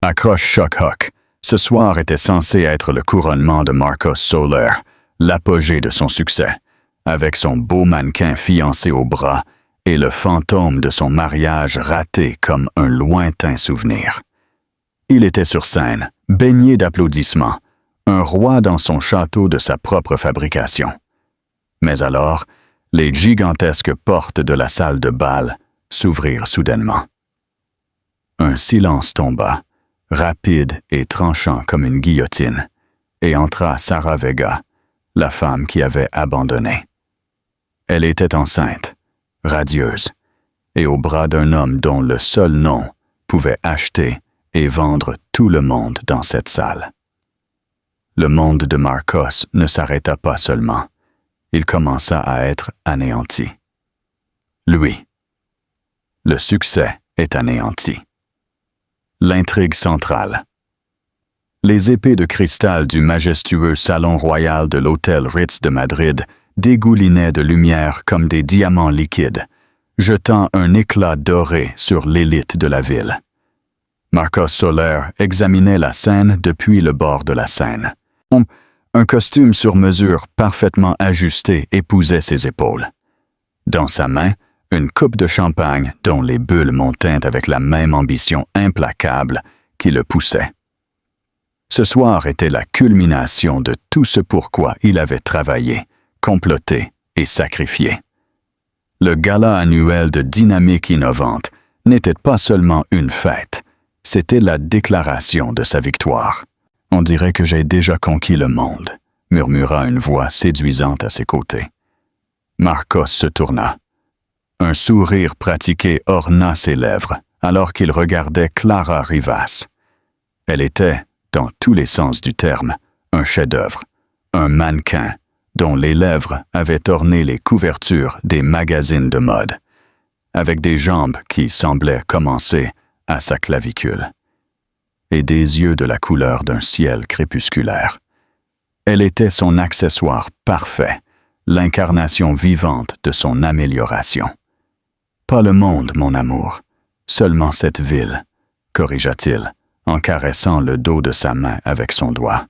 Accroche choc-hoc. Ce soir était censé être le couronnement de Marcos Soler, l'apogée de son succès, avec son beau mannequin fiancé au bras et le fantôme de son mariage raté comme un lointain souvenir. Il était sur scène, baigné d'applaudissements, un roi dans son château de sa propre fabrication. Mais alors, les gigantesques portes de la salle de bal s'ouvrirent soudainement. Un silence tomba, rapide et tranchant comme une guillotine, et entra Sarah Vega, la femme qui avait abandonné. Elle était enceinte, radieuse, et au bras d'un homme dont le seul nom pouvait acheter et vendre tout le monde dans cette salle. Le monde de Marcos ne s'arrêta pas seulement, il commença à être anéanti. Lui. Le succès est anéanti. L'intrigue centrale. Les épées de cristal du majestueux salon royal de l'hôtel Ritz de Madrid dégoulinaient de lumière comme des diamants liquides, jetant un éclat doré sur l'élite de la ville. Marcos Soler examinait la scène depuis le bord de la Seine. Un costume sur mesure parfaitement ajusté épousait ses épaules. Dans sa main, une coupe de champagne dont les bulles montaient avec la même ambition implacable qui le poussait. Ce soir était la culmination de tout ce pourquoi il avait travaillé, comploté et sacrifié. Le gala annuel de Dynamique Innovante n'était pas seulement une fête, c'était la déclaration de sa victoire. « On dirait que j'ai déjà conquis le monde », murmura une voix séduisante à ses côtés. Marcos se tourna. Un sourire pratiqué orna ses lèvres alors qu'il regardait Clara Rivas. Elle était, dans tous les sens du terme, un chef-d'œuvre, un mannequin dont les lèvres avaient orné les couvertures des magazines de mode, avec des jambes qui semblaient commencer à sa clavicule, et des yeux de la couleur d'un ciel crépusculaire. Elle était son accessoire parfait, l'incarnation vivante de son amélioration. Pas le monde, mon amour, seulement cette ville, corrigea-t-il, en caressant le dos de sa main avec son doigt.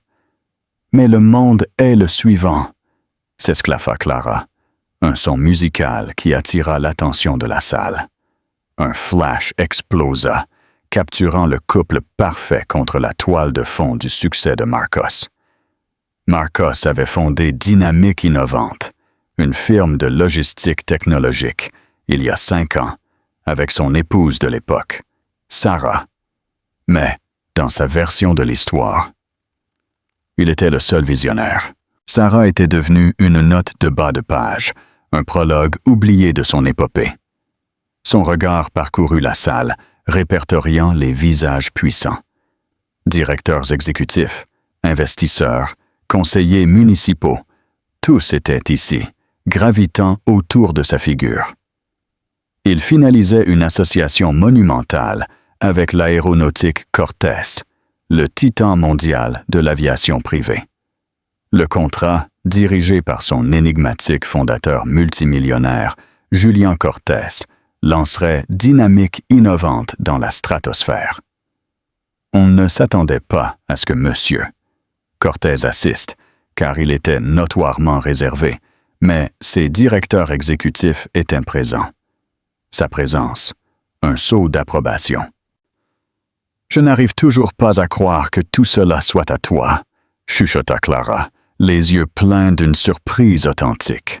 Mais le monde est le suivant, s'esclaffa Clara, un son musical qui attira l'attention de la salle. Un flash explosa, capturant le couple parfait contre la toile de fond du succès de Marcos. Marcos avait fondé Dynamique Innovante, une firme de logistique technologique, il y a 5 ans, avec son épouse de l'époque, Sarah. Mais, dans sa version de l'histoire, il était le seul visionnaire. Sarah était devenue une note de bas de page, un prologue oublié de son épopée. Son regard parcourut la salle, répertoriant les visages puissants. Directeurs exécutifs, investisseurs, conseillers municipaux, tous étaient ici, gravitant autour de sa figure. Il finalisait une association monumentale avec l'aéronautique Cortés, le titan mondial de l'aviation privée. Le contrat, dirigé par son énigmatique fondateur multimillionnaire, Julien Cortés, lancerait Dynamique Innovante dans la stratosphère. On ne s'attendait pas à ce que Monsieur Cortés assiste, car il était notoirement réservé, mais ses directeurs exécutifs étaient présents. Sa présence, un sceau d'approbation. « Je n'arrive toujours pas à croire que tout cela soit à toi », chuchota Clara, les yeux pleins d'une surprise authentique.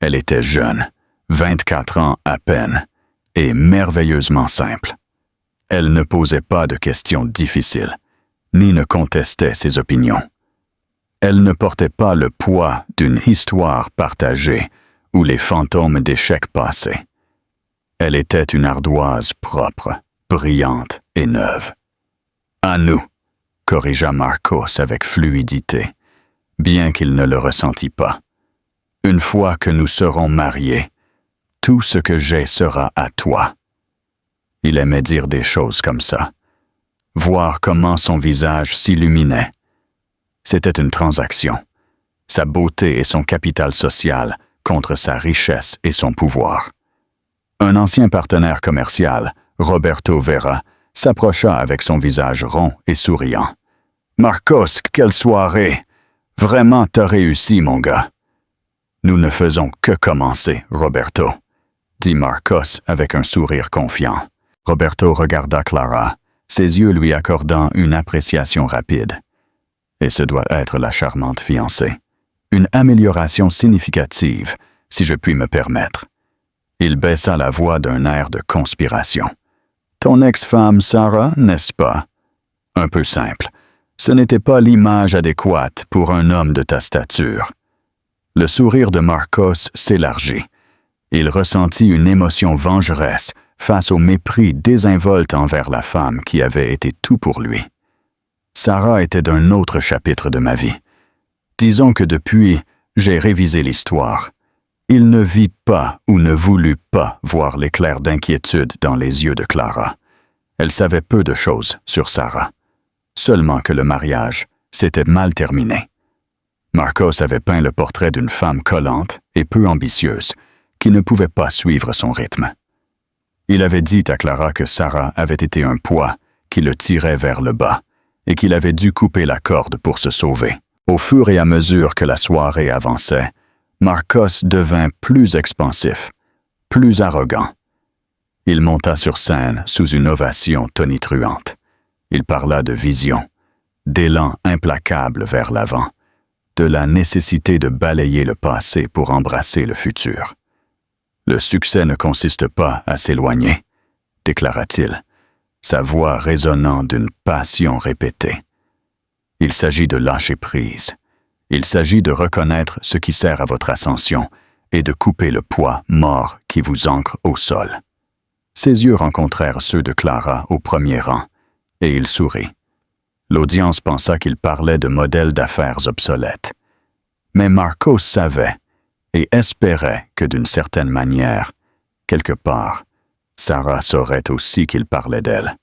Elle était jeune, 24 ans à peine, et merveilleusement simple. Elle ne posait pas de questions difficiles, ni ne contestait ses opinions. Elle ne portait pas le poids d'une histoire partagée ou les fantômes d'échecs passés. Elle était une ardoise propre, brillante et neuve. « À nous », corrigea Marcos avec fluidité, bien qu'il ne le ressentît pas. « Une fois que nous serons mariés, tout ce que j'ai sera à toi. » Il aimait dire des choses comme ça, voir comment son visage s'illuminait. C'était une transaction, sa beauté et son capital social contre sa richesse et son pouvoir. Un ancien partenaire commercial, Roberto Vera, s'approcha avec son visage rond et souriant. « Marcos, quelle soirée! Vraiment, t'as réussi, mon gars. »« Nous ne faisons que commencer, Roberto, » dit Marcos avec un sourire confiant. Roberto regarda Clara, ses yeux lui accordant une appréciation rapide. Et ce doit être la charmante fiancée. Une amélioration significative, si je puis me permettre. Il baissa la voix d'un air de conspiration. « Ton ex-femme, Sarah, n'est-ce pas? Un peu simple. Ce n'était pas l'image adéquate pour un homme de ta stature. » Le sourire de Marcos s'élargit. Il ressentit une émotion vengeresse face au mépris désinvolte envers la femme qui avait été tout pour lui. Sarah était d'un autre chapitre de ma vie. Disons que depuis, j'ai révisé l'histoire. Il ne vit pas ou ne voulut pas voir l'éclair d'inquiétude dans les yeux de Clara. Elle savait peu de choses sur Sarah. Seulement que le mariage s'était mal terminé. Marcos avait peint le portrait d'une femme collante et peu ambitieuse, qui ne pouvait pas suivre son rythme. Il avait dit à Clara que Sarah avait été un poids qui le tirait vers le bas et qu'il avait dû couper la corde pour se sauver. Au fur et à mesure que la soirée avançait, Marcos devint plus expansif, plus arrogant. Il monta sur scène sous une ovation tonitruante. Il parla de vision, d'élan implacable vers l'avant, de la nécessité de balayer le passé pour embrasser le futur. Le succès ne consiste pas à s'éloigner, déclara-t-il, sa voix résonnant d'une passion répétée. Il s'agit de lâcher prise. Il s'agit de reconnaître ce qui sert à votre ascension et de couper le poids mort qui vous ancre au sol. Ses yeux rencontrèrent ceux de Clara au premier rang, et il sourit. L'audience pensa qu'il parlait de modèles d'affaires obsolètes. Mais Marcos savait et espérait que d'une certaine manière, quelque part, Sarah saurait aussi qu'il parlait d'elle.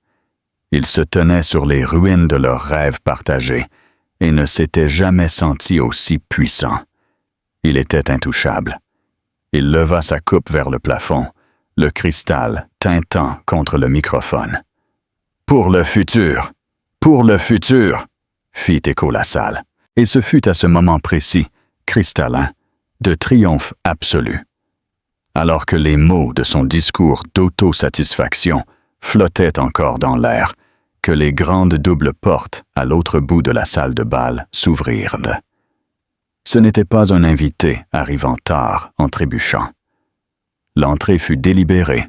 Ils se tenaient sur les ruines de leurs rêves partagés et ne s'étaient jamais sentis aussi puissants. Il était intouchable. Il leva sa coupe vers le plafond, le cristal tintant contre le microphone. « Pour le futur! Pour le futur! » fit écho la salle. Et ce fut à ce moment précis, cristallin, de triomphe absolu. Alors que les mots de son discours d'autosatisfaction flottaient encore dans l'air, que les grandes doubles portes à l'autre bout de la salle de bal s'ouvrirent. Ce n'était pas un invité arrivant tard en trébuchant. L'entrée fut délibérée,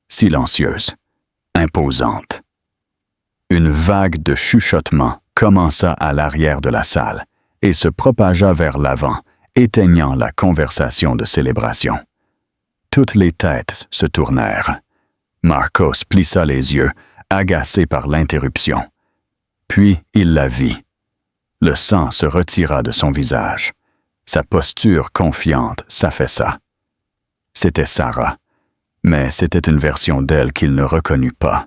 silencieuse, imposante. Une vague de chuchotements commença à l'arrière de la salle et se propagea vers l'avant, éteignant la conversation de célébration. Toutes les têtes se tournèrent. Marcos plissa les yeux, agacé par l'interruption. Puis il la vit. Le sang se retira de son visage. Sa posture confiante s'affaissa. C'était Sarah, mais c'était une version d'elle qu'il ne reconnut pas.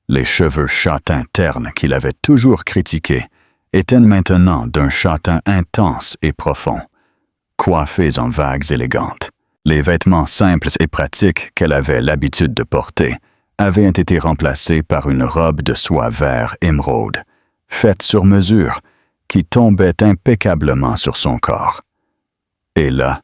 Les cheveux châtains ternes qu'il avait toujours critiqués étaient maintenant d'un châtain intense et profond, coiffés en vagues élégantes. Les vêtements simples et pratiques qu'elle avait l'habitude de porter avaient été remplacés par une robe de soie vert émeraude, faite sur mesure, qui tombait impeccablement sur son corps. Et là,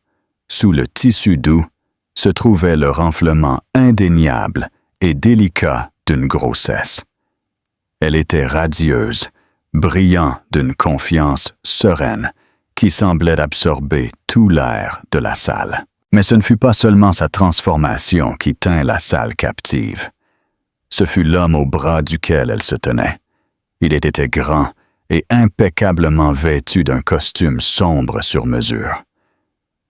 sous le tissu doux, se trouvait le renflement indéniable et délicat d'une grossesse. Elle était radieuse, brillant d'une confiance sereine qui semblait absorber tout l'air de la salle. Mais ce ne fut pas seulement sa transformation qui tint la salle captive. Ce fut l'homme au bras duquel elle se tenait. Il était grand et impeccablement vêtu d'un costume sombre sur mesure.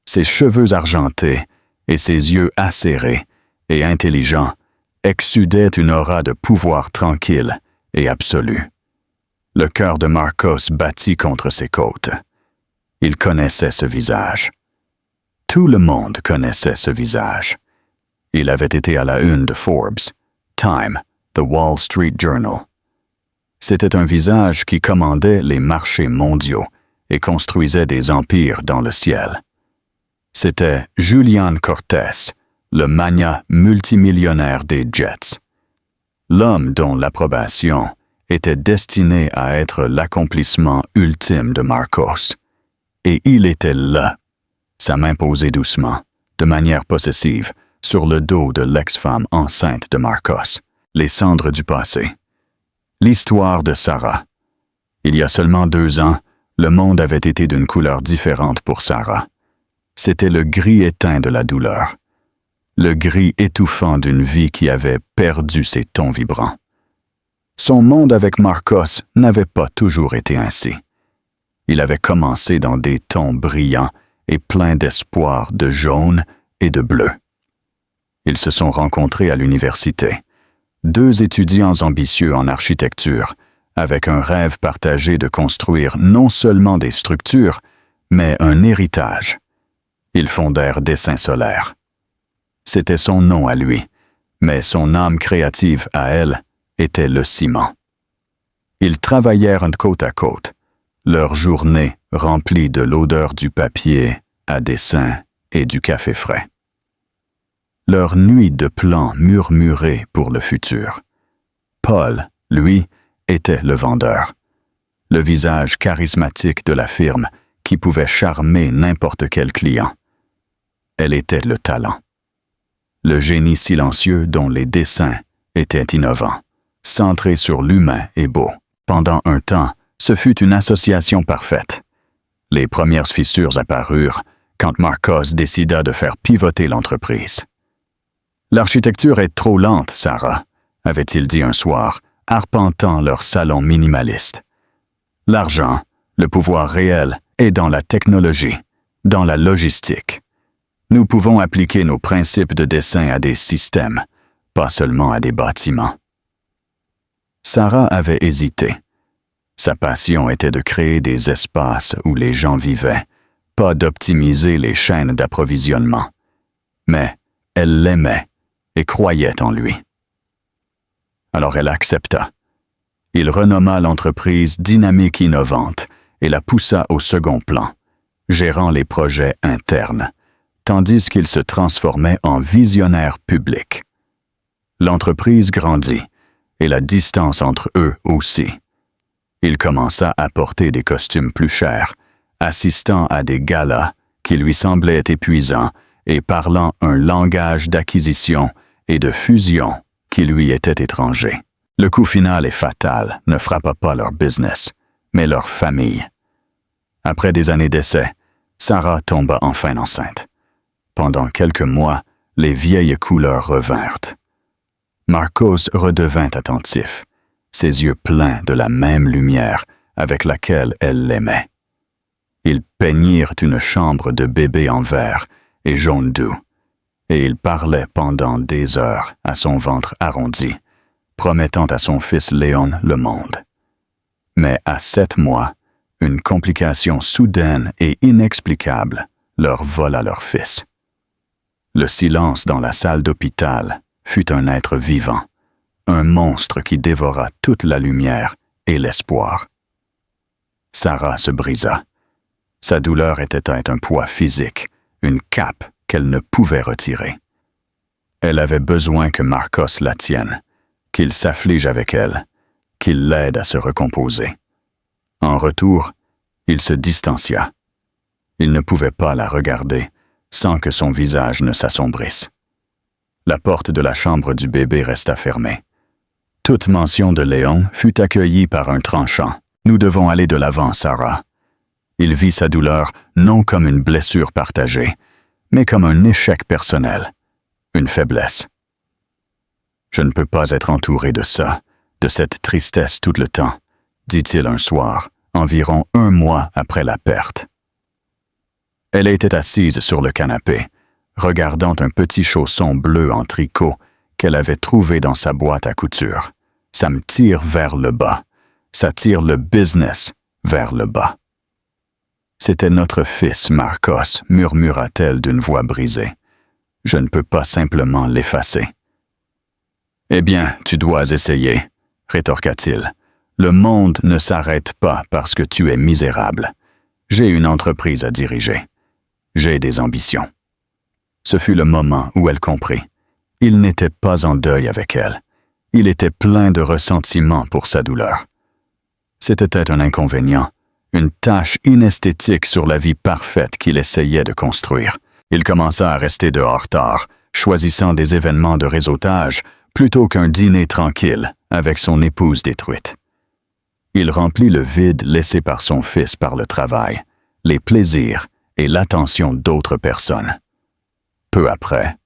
Ses cheveux argentés et ses yeux acérés et intelligents exsudaient une aura de pouvoir tranquille et absolu. Le cœur de Marcos battit contre ses côtes. Il connaissait ce visage. Tout le monde connaissait ce visage. Il avait été à la une de Forbes, Time, The Wall Street Journal. C'était un visage qui commandait les marchés mondiaux et construisait des empires dans le ciel. C'était Julian Cortés, le magnat multimillionnaire des Jets. l'homme dont l'approbation était destinée à être l'accomplissement ultime de Marcos. Et il était là, sa main posée doucement, de manière possessive, sur le dos de l'ex-femme enceinte de Marcos. Les cendres du passé. L'histoire de Sarah. Il y a seulement 2 ans, le monde avait été d'une couleur différente pour Sarah. C'était le gris éteint de la douleur. Le gris étouffant d'une vie qui avait perdu ses tons vibrants. Son monde avec Marcos n'avait pas toujours été ainsi. Il avait commencé dans des tons brillants et pleins d'espoir de jaune et de bleu. Ils se sont rencontrés à l'université. 2 étudiants ambitieux en architecture, avec un rêve partagé de construire non seulement des structures, mais un héritage. Ils fondèrent Dessin Solaire. C'était son nom à lui, mais son âme créative à elle était le ciment. Ils travaillèrent côte à côte, leur journée remplie de l'odeur du papier à dessin et du café frais. Leur nuit de plans murmurés pour le futur. Paul, lui, était le vendeur, le visage charismatique de la firme qui pouvait charmer n'importe quel client. Elle était le talent, le génie silencieux dont les dessins étaient innovants, centrés sur l'humain et beau. Pendant un temps, ce fut une association parfaite. Les premières fissures apparurent quand Marcos décida de faire pivoter l'entreprise. « L'architecture est trop lente, Sarah », avait-il dit un soir, arpentant leur salon minimaliste. « L'argent, le pouvoir réel, est dans la technologie, dans la logistique. Nous pouvons appliquer nos principes de dessin à des systèmes, pas seulement à des bâtiments. » Sarah avait hésité. Sa passion était de créer des espaces où les gens vivaient, pas d'optimiser les chaînes d'approvisionnement. Mais elle l'aimait et croyait en lui. Alors elle accepta. Il renomma l'entreprise Dynamique Innovante et la poussa au second plan, gérant les projets internes, tandis qu'il se transformait en visionnaire public. L'entreprise grandit, et la distance entre eux aussi. Il commença à porter des costumes plus chers, assistant à des galas qui lui semblaient épuisants et parlant un langage d'acquisition et de fusion qui lui était étranger. Le coup final et fatal ne frappa pas leur business, mais leur famille. Après des années d'essais, Sarah tomba enfin enceinte. Pendant quelques mois, les vieilles couleurs revinrent. Marcos redevint attentif, ses yeux pleins de la même lumière avec laquelle elle l'aimait. Ils peignirent une chambre de bébé en vert et jaune doux, et il parlait pendant des heures à son ventre arrondi, promettant à son fils Léon le monde. Mais à 7 mois, une complication soudaine et inexplicable leur vola leur fils. Le silence dans la salle d'hôpital fut un être vivant, un monstre qui dévora toute la lumière et l'espoir. Sarah se brisa. Sa douleur était un poids physique, une cape qu'elle ne pouvait retirer. Elle avait besoin que Marcos la tienne, qu'il s'afflige avec elle, qu'il l'aide à se recomposer. En retour, il se distancia. Il ne pouvait pas la regarder sans que son visage ne s'assombrisse. La porte de la chambre du bébé resta fermée. Toute mention de Léon fut accueillie par un tranchant. « Nous devons aller de l'avant, Sarah. » Il vit sa douleur non comme une blessure partagée, mais comme un échec personnel, une faiblesse. « Je ne peux pas être entouré de ça, de cette tristesse tout le temps, » dit-il un soir, environ 1 mois après la perte. Elle était assise sur le canapé, regardant un petit chausson bleu en tricot qu'elle avait trouvé dans sa boîte à couture. Ça me tire vers le bas. Ça tire le business vers le bas. C'était notre fils, Marcos, murmura-t-elle d'une voix brisée. Je ne peux pas simplement l'effacer. Eh bien, tu dois essayer, rétorqua-t-il. Le monde ne s'arrête pas parce que tu es misérable. J'ai une entreprise à diriger. J'ai des ambitions. Ce fut le moment où elle comprit. Il n'était pas en deuil avec elle. Il était plein de ressentiment pour sa douleur. C'était un inconvénient, une tâche inesthétique sur la vie parfaite qu'il essayait de construire. Il commença à rester dehors tard, choisissant des événements de réseautage plutôt qu'un dîner tranquille avec son épouse détruite. Il remplit le vide laissé par son fils par le travail, les plaisirs et l'attention d'autres personnes. Peu après,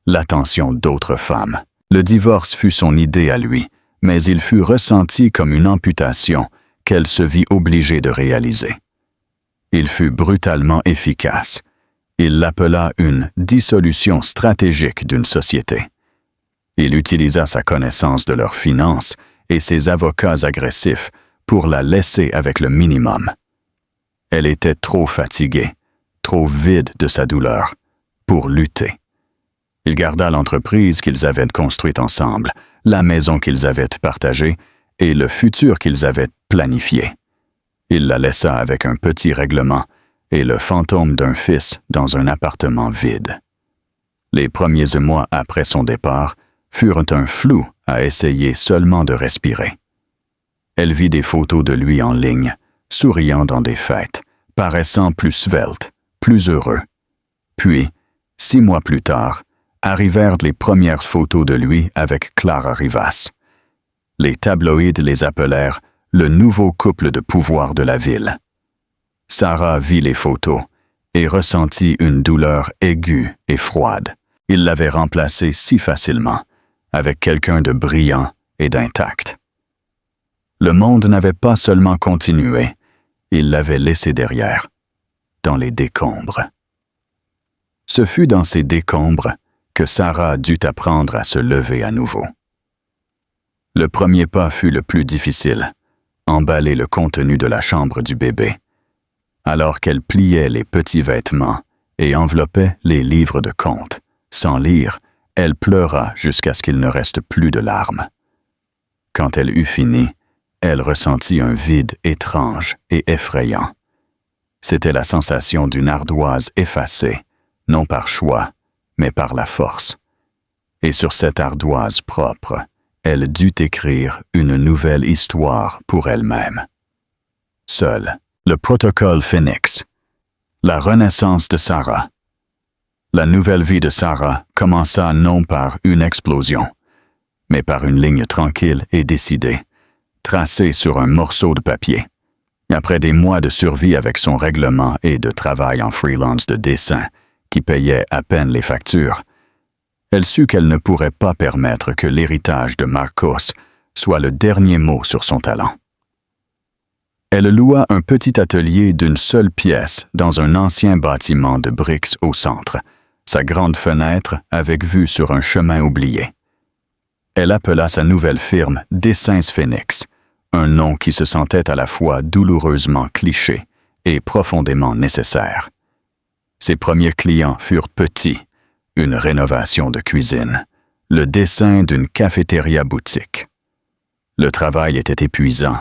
l'attention d'autres femmes. Le divorce fut son idée à lui, mais il fut ressenti comme une amputation qu'elle se vit obligée de réaliser. Il fut brutalement efficace. Il l'appela une dissolution stratégique d'une société. Il utilisa sa connaissance de leurs finances et ses avocats agressifs pour la laisser avec le minimum. Elle était trop fatiguée, trop vide de sa douleur, pour lutter. Il garda l'entreprise qu'ils avaient construite ensemble, la maison qu'ils avaient partagée et le futur qu'ils avaient planifié. Il la laissa avec un petit règlement et le fantôme d'un fils dans un appartement vide. Les premiers mois après son départ furent un flou à essayer seulement de respirer. Elle vit des photos de lui en ligne, souriant dans des fêtes, paraissant plus svelte, plus heureux. Puis, 6 mois plus tard, arrivèrent les premières photos de lui avec Clara Rivas. Les tabloïds les appelèrent « le nouveau couple de pouvoir de la ville ». Sarah vit les photos et ressentit une douleur aiguë et froide. Il l'avait remplacée si facilement, avec quelqu'un de brillant et d'intact. Le monde n'avait pas seulement continué, il l'avait laissé derrière, dans les décombres. Ce fut dans ces décombres que Sarah dut apprendre à se lever à nouveau. Le premier pas fut le plus difficile, emballer le contenu de la chambre du bébé. Alors qu'elle pliait les petits vêtements et enveloppait les livres de contes, sans lire, elle pleura jusqu'à ce qu'il ne reste plus de larmes. Quand elle eut fini, elle ressentit un vide étrange et effrayant. C'était la sensation d'une ardoise effacée, non par choix, mais par la force. Et sur cette ardoise propre, elle dut écrire une nouvelle histoire pour elle-même. Seule, le protocole Phoenix. La renaissance de Sarah. La nouvelle vie de Sarah commença non par une explosion, mais par une ligne tranquille et décidée, tracée sur un morceau de papier. Après des mois de survie avec son règlement et de travail en freelance de dessin, qui payait à peine les factures, elle sut qu'elle ne pourrait pas permettre que l'héritage de Marcos soit le dernier mot sur son talent. Elle loua un petit atelier d'une seule pièce dans un ancien bâtiment de briques au centre, sa grande fenêtre avec vue sur un chemin oublié. Elle appela sa nouvelle firme Dessins Phoenix, un nom qui se sentait à la fois douloureusement cliché et profondément nécessaire. Ses premiers clients furent petits, une rénovation de cuisine, le dessin d'une cafétéria boutique. Le travail était épuisant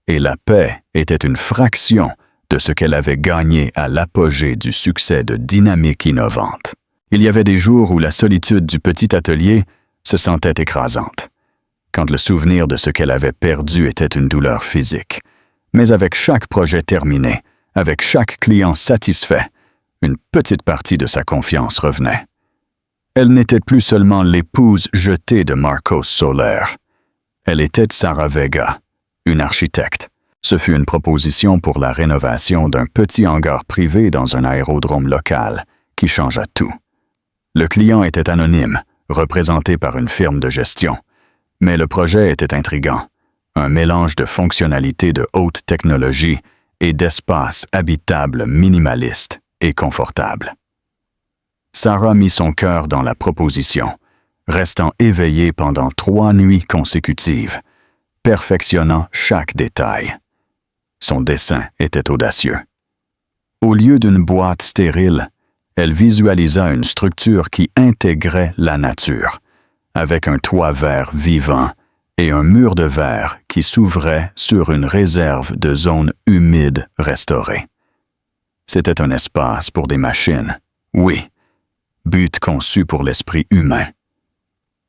et la paix était une fraction de ce qu'elle avait gagné à l'apogée du succès de Dynamique Innovante. Il y avait des jours où la solitude du petit atelier se sentait écrasante, quand le souvenir de ce qu'elle avait perdu était une douleur physique. Mais avec chaque projet terminé, avec chaque client satisfait, une petite partie de sa confiance revenait. Elle n'était plus seulement l'épouse jetée de Marcos Soler. Elle était Sarah Vega, une architecte. Ce fut une proposition pour la rénovation d'un petit hangar privé dans un aérodrome local qui changea tout. Le client était anonyme, représenté par une firme de gestion. Mais le projet était intriguant, un mélange de fonctionnalités de haute technologie et d'espaces habitables minimalistes et confortables. Sarah mit son cœur dans la proposition, restant éveillée pendant 3 nuits consécutives, perfectionnant chaque détail. Son dessin était audacieux. Au lieu d'une boîte stérile, elle visualisa une structure qui intégrait la nature, avec un toit vert vivant et un mur de verre qui s'ouvrait sur une réserve de zones humides restaurées. C'était un espace pour des machines, oui, but conçu pour l'esprit humain.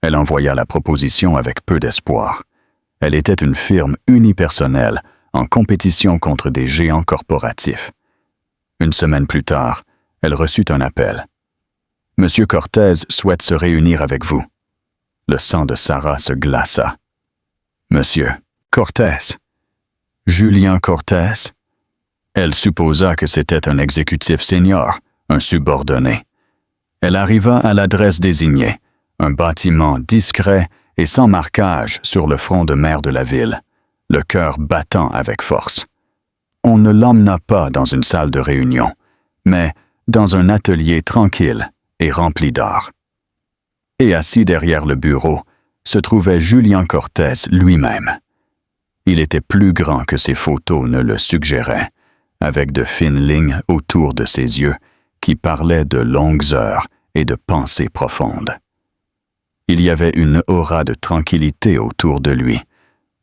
Elle envoya la proposition avec peu d'espoir. Elle était une firme unipersonnelle en compétition contre des géants corporatifs. Une semaine plus tard, elle reçut un appel. « Monsieur Cortez souhaite se réunir avec vous. » Le sang de Sarah se glaça. « Monsieur Cortez. Julien Cortez. » Elle supposa que c'était un exécutif senior, un subordonné. Elle arriva à l'adresse désignée, un bâtiment discret et sans marquage sur le front de mer de la ville, le cœur battant avec force. On ne l'emmena pas dans une salle de réunion, mais dans un atelier tranquille et rempli d'art. Et assis derrière le bureau se trouvait Julien Cortez lui-même. Il était plus grand que ses photos ne le suggéraient, avec de fines lignes autour de ses yeux qui parlaient de longues heures et de pensées profondes. Il y avait une aura de tranquillité autour de lui,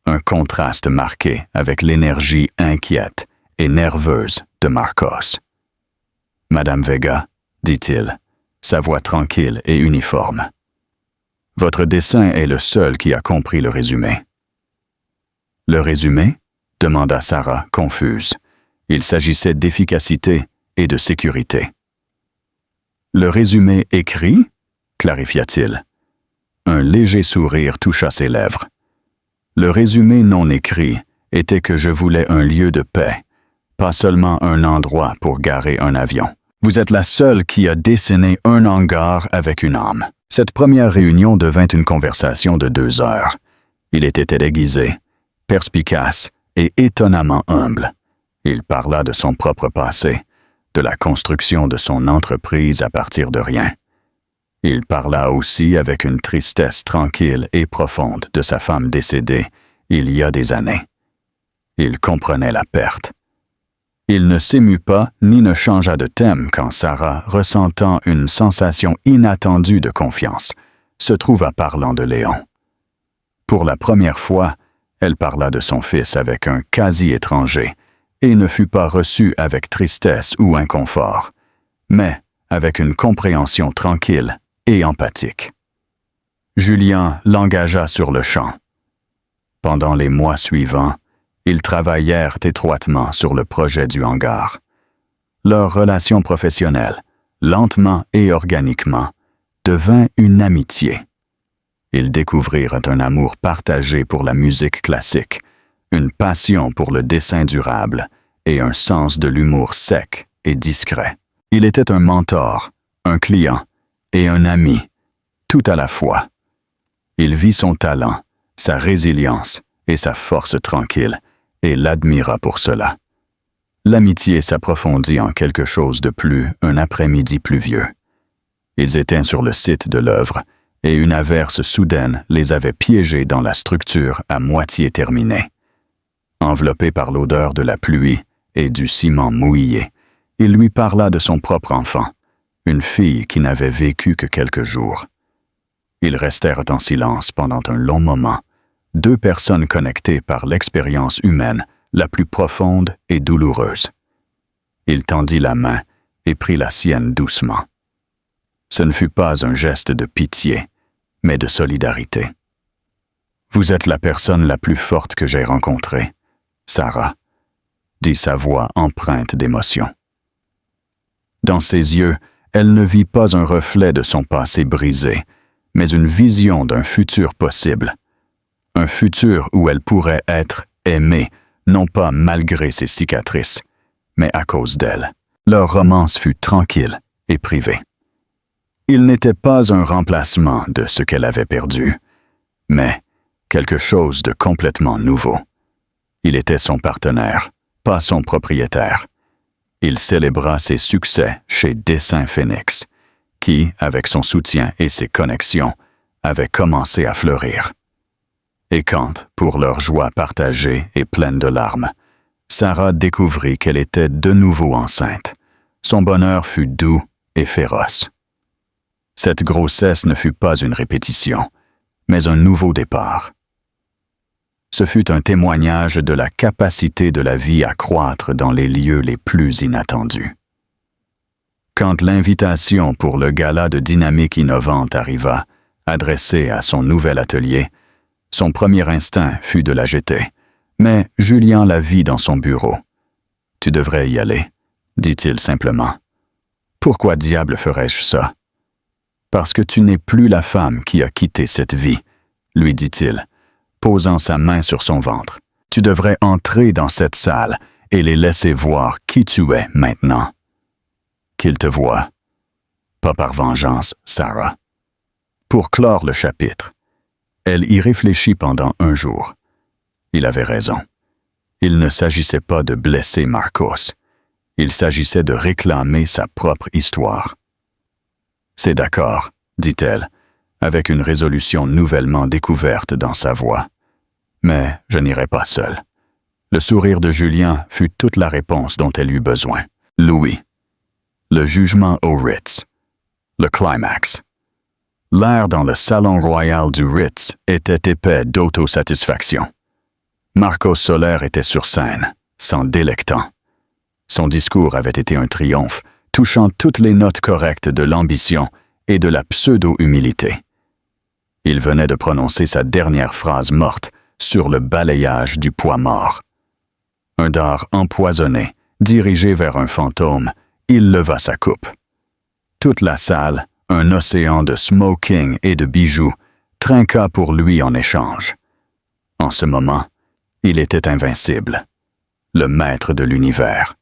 un contraste marqué avec l'énergie inquiète et nerveuse de Marcos. « Madame Vega, dit-il, sa voix tranquille et uniforme. Votre dessin est le seul qui a compris le résumé. » « Le résumé ?» demanda Sarah, confuse. Il s'agissait d'efficacité et de sécurité. « Le résumé écrit ?» clarifia-t-il. Un léger sourire toucha ses lèvres. Le résumé non écrit était que je voulais un lieu de paix, pas seulement un endroit pour garer un avion. Vous êtes la seule qui a dessiné un hangar avec une âme. Cette première réunion devint une conversation de 2 heures. Il était déguisé, perspicace et étonnamment humble. Il parla de son propre passé, de la construction de son entreprise à partir de rien. Il parla aussi avec une tristesse tranquille et profonde de sa femme décédée il y a des années. Il comprenait la perte. Il ne s'émut pas ni ne changea de thème quand Sarah, ressentant une sensation inattendue de confiance, se trouva parlant de Léon. Pour la première fois, elle parla de son fils avec un quasi-étranger et ne fut pas reçue avec tristesse ou inconfort, mais avec une compréhension tranquille et empathique. Julien l'engagea sur le champ. Pendant les mois suivants, ils travaillèrent étroitement sur le projet du hangar. Leur relation professionnelle, lentement et organiquement, devint une amitié. Ils découvrirent un amour partagé pour la musique classique, une passion pour le dessin durable et un sens de l'humour sec et discret. Il était un mentor, un client et un ami, tout à la fois. Il vit son talent, sa résilience et sa force tranquille, et l'admira pour cela. L'amitié s'approfondit en quelque chose de plus un après-midi pluvieux. Ils étaient sur le site de l'œuvre, et une averse soudaine les avait piégés dans la structure à moitié terminée. Enveloppé par l'odeur de la pluie et du ciment mouillé, il lui parla de son propre enfant, une fille qui n'avait vécu que quelques jours. Ils restèrent en silence pendant un long moment, 2 personnes connectées par l'expérience humaine la plus profonde et douloureuse. Il tendit la main et prit la sienne doucement. Ce ne fut pas un geste de pitié, mais de solidarité. « Vous êtes la personne la plus forte que j'ai rencontrée, Sarah, » dit sa voix empreinte d'émotion. Dans ses yeux, elle ne vit pas un reflet de son passé brisé, mais une vision d'un futur possible. Un futur où elle pourrait être aimée, non pas malgré ses cicatrices, mais à cause d'elle. Leur romance fut tranquille et privée. Il n'était pas un remplacement de ce qu'elle avait perdu, mais quelque chose de complètement nouveau. Il était son partenaire, pas son propriétaire. Il célébra ses succès chez Dessin Phoenix, qui, avec son soutien et ses connexions, avait commencé à fleurir. Et quand, pour leur joie partagée et pleine de larmes, Sarah découvrit qu'elle était de nouveau enceinte, son bonheur fut doux et féroce. Cette grossesse ne fut pas une répétition, mais un nouveau départ. Ce fut un témoignage de la capacité de la vie à croître dans les lieux les plus inattendus. Quand l'invitation pour le gala de dynamique innovante arriva, adressée à son nouvel atelier, son premier instinct fut de la jeter. Mais Julien la vit dans son bureau. « Tu devrais y aller, » dit-il simplement. « Pourquoi diable ferais-je ça? »« Parce que tu n'es plus la femme qui a quitté cette vie, » lui dit-il, posant sa main sur son ventre. « Tu devrais entrer dans cette salle et les laisser voir qui tu es maintenant. Qu'ils te voient. Pas par vengeance, Sarah. » Pour clore le chapitre, elle y réfléchit pendant un jour. Il avait raison. Il ne s'agissait pas de blesser Marcos. Il s'agissait de réclamer sa propre histoire. « C'est d'accord, » dit-elle, avec une résolution nouvellement découverte dans sa voix. « Mais je n'irai pas seule. » Le sourire de Julien fut toute la réponse dont elle eut besoin. Louis. Le jugement au Ritz. Le climax. L'air dans le salon royal du Ritz était épais d'autosatisfaction. Marcos Soler était sur scène, s'en délectant. Son discours avait été un triomphe, touchant toutes les notes correctes de l'ambition et de la pseudo-humilité. Il venait de prononcer sa dernière phrase morte sur le balayage du poids mort. Un dard empoisonné, dirigé vers un fantôme, il leva sa coupe. Toute la salle, un océan de smoking et de bijoux, trinqua pour lui en échange. En ce moment, il était invincible, le maître de l'univers.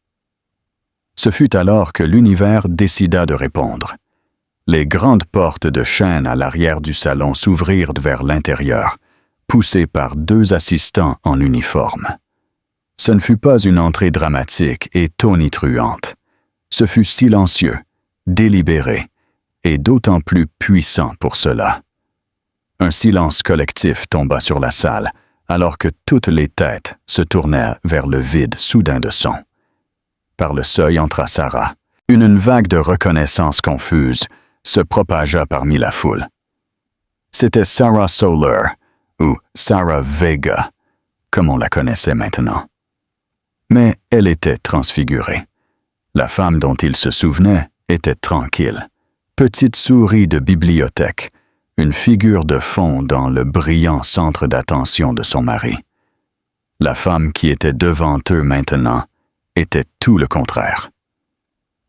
Ce fut alors que l'univers décida de répondre. Les grandes portes de chêne à l'arrière du salon s'ouvrirent vers l'intérieur, poussées par 2 assistants en uniforme. Ce ne fut pas une entrée dramatique et tonitruante. Ce fut silencieux, délibéré, et d'autant plus puissant pour cela. Un silence collectif tomba sur la salle, alors que toutes les têtes se tournèrent vers le vide soudain de son. Par le seuil entra Sarah. Une vague de reconnaissance confuse se propagea parmi la foule. C'était Sarah Soler, ou Sarah Vega, comme on la connaissait maintenant. Mais elle était transfigurée. La femme dont il se souvenait était tranquille, petite souris de bibliothèque, une figure de fond dans le brillant centre d'attention de son mari. La femme qui était devant eux maintenant était tout le contraire.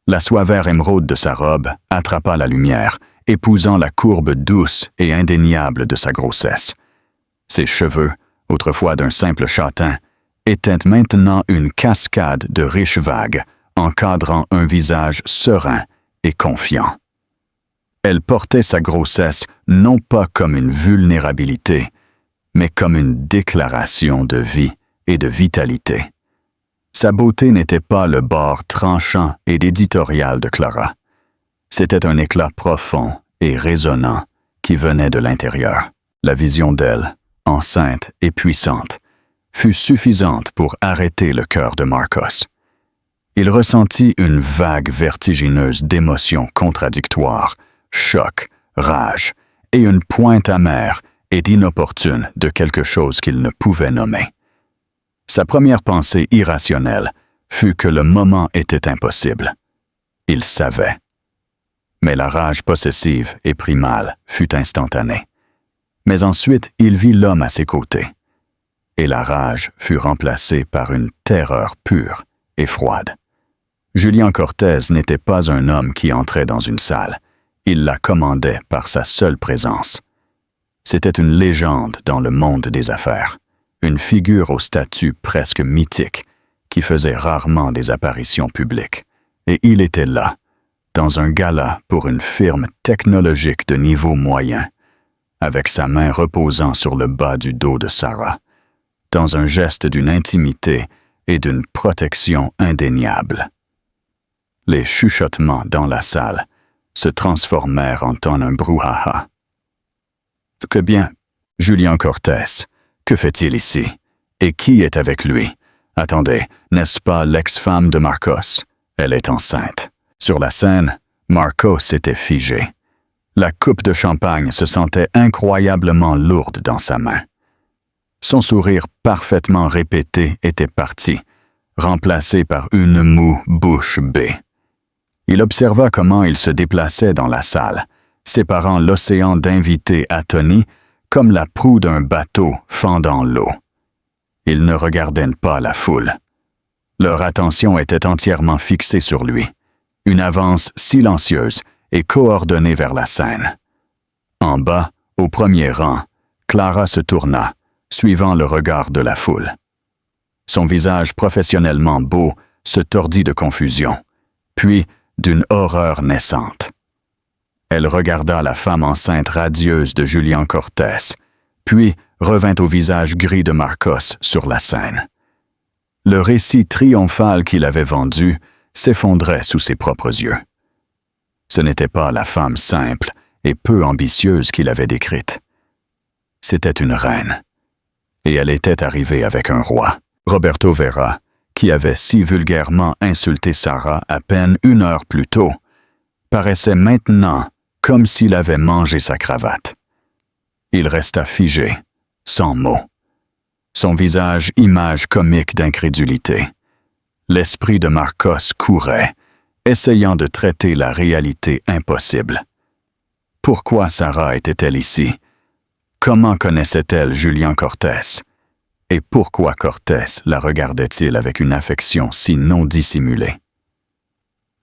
La soie vert émeraude de sa robe attrapa la lumière, épousant la courbe douce et indéniable de sa grossesse. Ses cheveux, autrefois d'un simple châtain, étaient maintenant une cascade de riches vagues, encadrant un visage serein et confiant. Elle portait sa grossesse non pas comme une vulnérabilité, mais comme une déclaration de vie et de vitalité. Sa beauté n'était pas le bord tranchant et éditorial de Clara. C'était un éclat profond et résonnant qui venait de l'intérieur. La vision d'elle, enceinte et puissante, fut suffisante pour arrêter le cœur de Marcos. Il ressentit une vague vertigineuse d'émotions contradictoires, choc, rage, et une pointe amère et inopportune de quelque chose qu'il ne pouvait nommer. Sa première pensée irrationnelle fut que le moment était impossible. Il savait. Mais la rage possessive et primale fut instantanée. Mais ensuite, il vit l'homme à ses côtés. Et la rage fut remplacée par une terreur pure et froide. Julien Cortez n'était pas un homme qui entrait dans une salle. Il la commandait par sa seule présence. C'était une légende dans le monde des affaires, une figure au statut presque mythique qui faisait rarement des apparitions publiques. Et il était là, dans un gala pour une firme technologique de niveau moyen, avec sa main reposant sur le bas du dos de Sarah, dans un geste d'une intimité et d'une protection indéniable. Les chuchotements dans la salle se transformèrent en un brouhaha. « Que bien, Julien Cortez, que fait-il ici? Et qui est avec lui? Attendez, n'est-ce pas l'ex-femme de Marcos? Elle est enceinte. » Sur la scène, Marcos était figé. La coupe de champagne se sentait incroyablement lourde dans sa main. Son sourire parfaitement répété était parti, remplacé par une moue bouche bée. Il observa comment il se déplaçait dans la salle, séparant l'océan d'invités atonis comme la proue d'un bateau fendant l'eau. Ils ne regardaient pas la foule. Leur attention était entièrement fixée sur lui, une avance silencieuse et coordonnée vers la scène. En bas, au premier rang, Clara se tourna, suivant le regard de la foule. Son visage professionnellement beau se tordit de confusion, puis d'une horreur naissante. Elle regarda la femme enceinte radieuse de Julian Cortés, puis revint au visage gris de Marcos sur la scène. Le récit triomphal qu'il avait vendu s'effondrait sous ses propres yeux. Ce n'était pas la femme simple et peu ambitieuse qu'il avait décrite. C'était une reine, et elle était arrivée avec un roi. Roberto Vera, qui avait si vulgairement insulté Sarah à peine 1 heure plus tôt, paraissait maintenant comme s'il avait mangé sa cravate. Il resta figé, sans mots. Son visage image comique d'incrédulité. L'esprit de Marcos courait, essayant de traiter la réalité impossible. Pourquoi Sarah était-elle ici? Comment connaissait-elle Julian Cortés? Et pourquoi Cortés la regardait-il avec une affection si non dissimulée?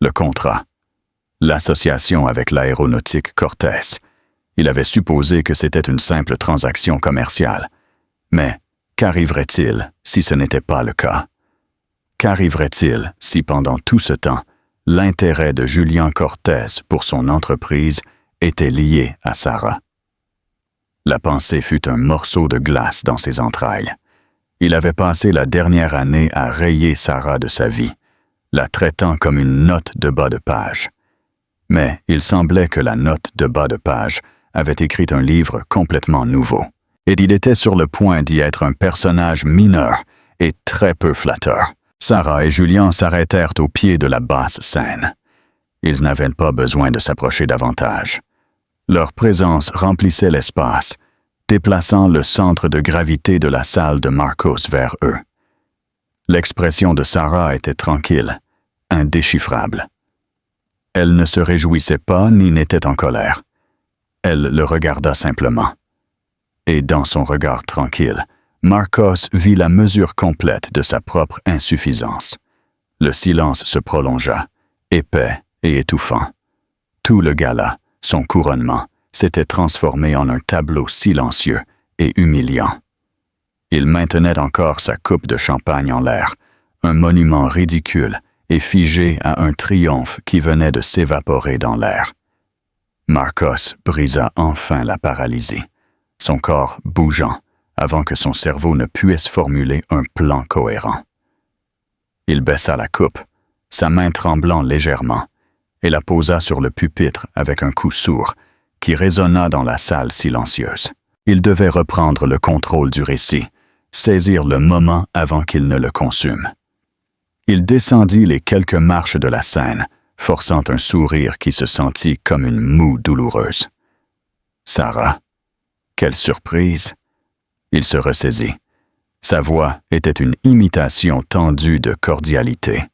Le contrat. L'association avec l'aéronautique Cortés. Il avait supposé que c'était une simple transaction commerciale. Mais qu'arriverait-il si ce n'était pas le cas? Qu'arriverait-il si pendant tout ce temps, l'intérêt de Julian Cortés pour son entreprise était lié à Sarah? La pensée fut un morceau de glace dans ses entrailles. Il avait passé la dernière année à rayer Sarah de sa vie, la traitant comme une note de bas de page. Mais il semblait que la note de bas de page avait écrit un livre complètement nouveau, et il était sur le point d'y être un personnage mineur et très peu flatteur. Sarah et Julian s'arrêtèrent au pied de la basse scène. Ils n'avaient pas besoin de s'approcher davantage. Leur présence remplissait l'espace, déplaçant le centre de gravité de la salle de Marcos vers eux. L'expression de Sarah était tranquille, indéchiffrable. Elle ne se réjouissait pas ni n'était en colère. Elle le regarda simplement. Et dans son regard tranquille, Marcos vit la mesure complète de sa propre insuffisance. Le silence se prolongea, épais et étouffant. Tout le gala, son couronnement, s'était transformé en un tableau silencieux et humiliant. Il maintenait encore sa coupe de champagne en l'air, un monument ridicule et figé à un triomphe qui venait de s'évaporer dans l'air. Marcos brisa enfin la paralysie, son corps bougeant avant que son cerveau ne puisse formuler un plan cohérent. Il baissa la coupe, sa main tremblant légèrement, et la posa sur le pupitre avec un coup sourd qui résonna dans la salle silencieuse. Il devait reprendre le contrôle du récit, saisir le moment avant qu'il ne le consume. Il descendit les quelques marches de la scène, forçant un sourire qui se sentit comme une moue douloureuse. Sarah, quelle surprise! Il se ressaisit. Sa voix était une imitation tendue de cordialité.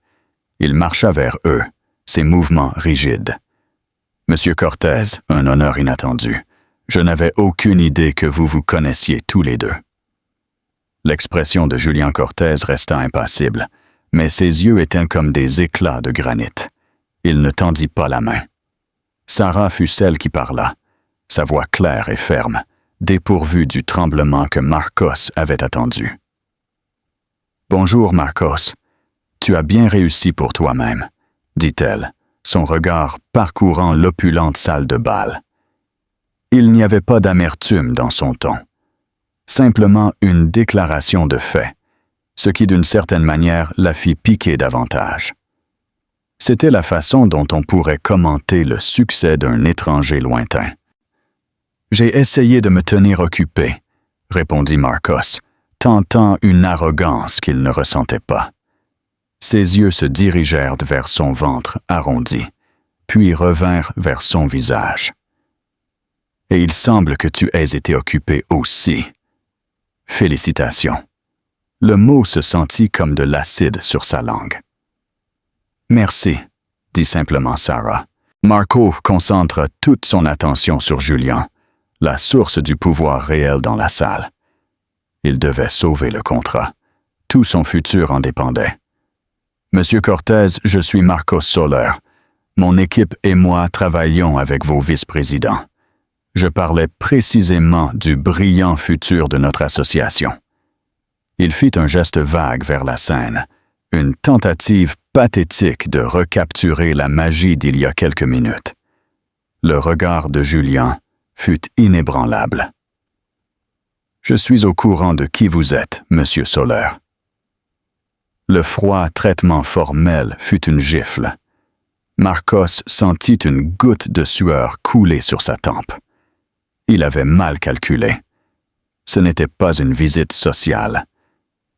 Il marcha vers eux, ses mouvements rigides. « Monsieur Cortés, un honneur inattendu. Je n'avais aucune idée que vous vous connaissiez tous les deux. » L'expression de Julian Cortés resta impassible, mais ses yeux étaient comme des éclats de granit. Il ne tendit pas la main. Sarah fut celle qui parla, sa voix claire et ferme, dépourvue du tremblement que Marcos avait attendu. « Bonjour, Marcos. Tu as bien réussi pour toi-même, » dit-elle, son regard parcourant l'opulente salle de bal. Il n'y avait pas d'amertume dans son ton. Simplement une déclaration de fait, ce qui d'une certaine manière la fit piquer davantage. C'était la façon dont on pourrait commenter le succès d'un étranger lointain. « J'ai essayé de me tenir occupé, » répondit Marcos, tentant une arrogance qu'il ne ressentait pas. Ses yeux se dirigèrent vers son ventre arrondi, puis revinrent vers son visage. « Et il semble que tu aies été occupé aussi. Félicitations. » Le mot se sentit comme de l'acide sur sa langue. « Merci, » dit simplement Sarah. Marco concentre toute son attention sur Julien, la source du pouvoir réel dans la salle. Il devait sauver le contrat. Tout son futur en dépendait. « Monsieur Cortez, je suis Marcos Soler. Mon équipe et moi travaillions avec vos vice-présidents. Je parlais précisément du brillant futur de notre association. » Il fit un geste vague vers la scène, une tentative pathétique de recapturer la magie d'il y a quelques minutes. Le regard de Julien fut inébranlable. « Je suis au courant de qui vous êtes, Monsieur Soler. » Le froid traitement formel fut une gifle. Marcos sentit une goutte de sueur couler sur sa tempe. Il avait mal calculé. Ce n'était pas une visite sociale.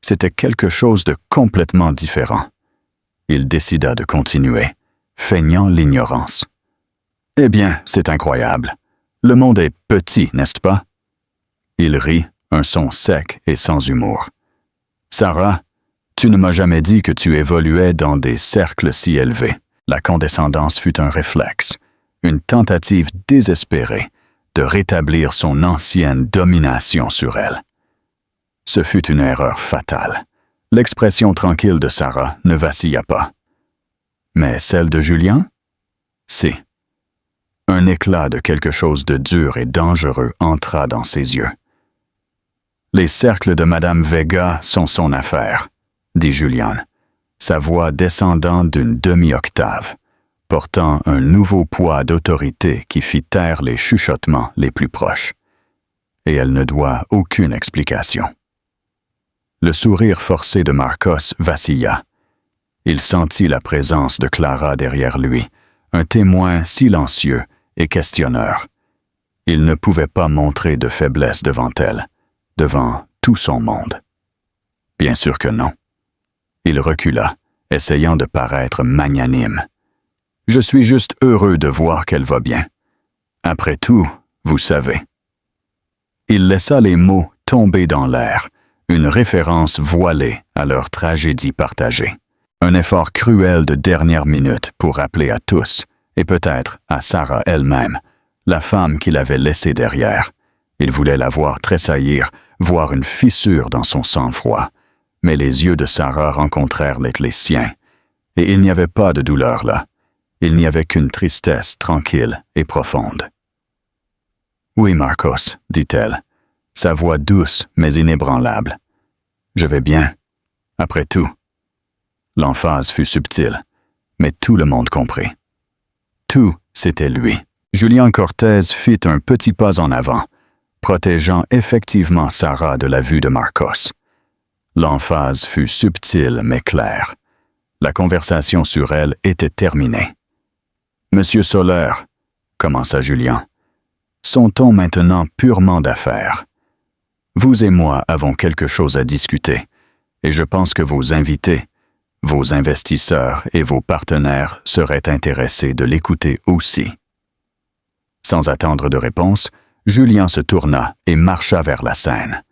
C'était quelque chose de complètement différent. Il décida de continuer, feignant l'ignorance. « Eh bien, c'est incroyable. Le monde est petit, n'est-ce pas? » Il rit, un son sec et sans humour. « Sarah, tu ne m'as jamais dit que tu évoluais dans des cercles si élevés. » La condescendance fut un réflexe, une tentative désespérée de rétablir son ancienne domination sur elle. Ce fut une erreur fatale. L'expression tranquille de Sarah ne vacilla pas. Mais celle de Julien? Si. Un éclat de quelque chose de dur et dangereux entra dans ses yeux. « Les cercles de Madame Vega sont son affaire, » dit Julien, sa voix descendant d'une demi-octave, portant un nouveau poids d'autorité qui fit taire les chuchotements les plus proches. Et elle ne doit aucune explication. Le sourire forcé de Marcos vacilla. Il sentit la présence de Clara derrière lui, un témoin silencieux et questionneur. Il ne pouvait pas montrer de faiblesse devant elle, devant tout son monde. Bien sûr que non. Il recula, essayant de paraître magnanime. « Je suis juste heureux de voir qu'elle va bien. Après tout, vous savez. » Il laissa les mots tomber dans l'air, une référence voilée à leur tragédie partagée. Un effort cruel de dernière minute pour rappeler à tous, et peut-être à Sarah elle-même, la femme qu'il avait laissée derrière. Il voulait la voir tressaillir, voir une fissure dans son sang-froid. Mais les yeux de Sarah rencontrèrent les siens, et il n'y avait pas de douleur là. Il n'y avait qu'une tristesse tranquille et profonde. « Oui, Marcos, dit-elle, sa voix douce mais inébranlable. Je vais bien, après tout. » L'emphase fut subtile, mais tout le monde comprit. Tout, c'était lui. Julien Cortez fit un petit pas en avant, protégeant effectivement Sarah de la vue de Marcos. L'emphase fut subtile mais claire. La conversation sur elle était terminée. « Monsieur Soler, » commença Julien, son ton maintenant purement d'affaires. « Vous et moi avons quelque chose à discuter, et je pense que vos invités, vos investisseurs et vos partenaires seraient intéressés de l'écouter aussi. » Sans attendre de réponse, Julien se tourna et marcha vers la scène.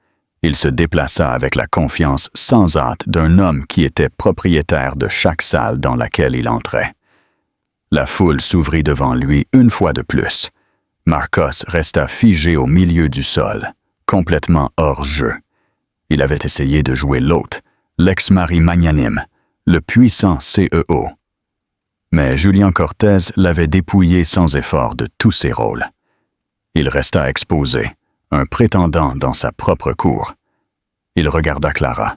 Il se déplaça avec la confiance sans hâte d'un homme qui était propriétaire de chaque salle dans laquelle il entrait. La foule s'ouvrit devant lui une fois de plus. Marcos resta figé au milieu du sol, complètement hors jeu. Il avait essayé de jouer l'hôte, l'ex-mari magnanime, le puissant CEO. Mais Julien Cortez l'avait dépouillé sans effort de tous ses rôles. Il resta exposé, un prétendant dans sa propre cour. Il regarda Clara.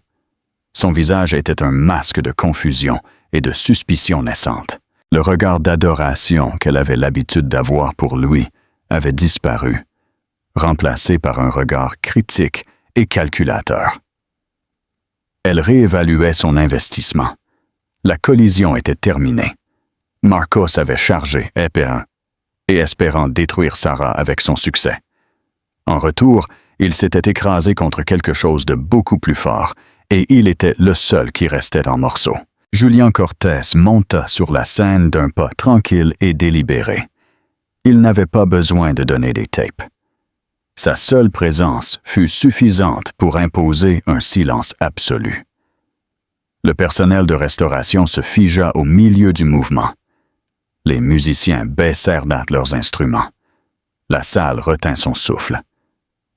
Son visage était un masque de confusion et de suspicion naissante. Le regard d'adoration qu'elle avait l'habitude d'avoir pour lui avait disparu, remplacé par un regard critique et calculateur. Elle réévaluait son investissement. La collision était terminée. Marcos avait chargé épéant et espérant détruire Sarah avec son succès. En retour, il s'était écrasé contre quelque chose de beaucoup plus fort, et il était le seul qui restait en morceaux. Julien Cortez monta sur la scène d'un pas tranquille et délibéré. Il n'avait pas besoin de donner des tapes. Sa seule présence fut suffisante pour imposer un silence absolu. Le personnel de restauration se figea au milieu du mouvement. Les musiciens baissèrent leurs instruments. La salle retint son souffle.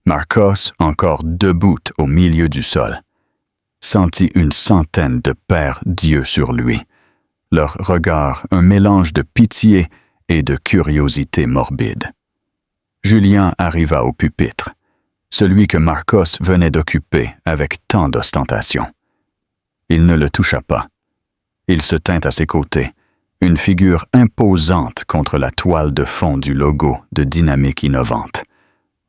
Marcos, encore debout au milieu du sol, sentit une centaine de pères d'yeux sur lui, leur regard un mélange de pitié et de curiosité morbide. Julien arriva au pupitre, celui que Marcos venait d'occuper avec tant d'ostentation. Il ne le toucha pas. Il se tint à ses côtés, une figure imposante contre la toile de fond du logo de Dynamique Innovante.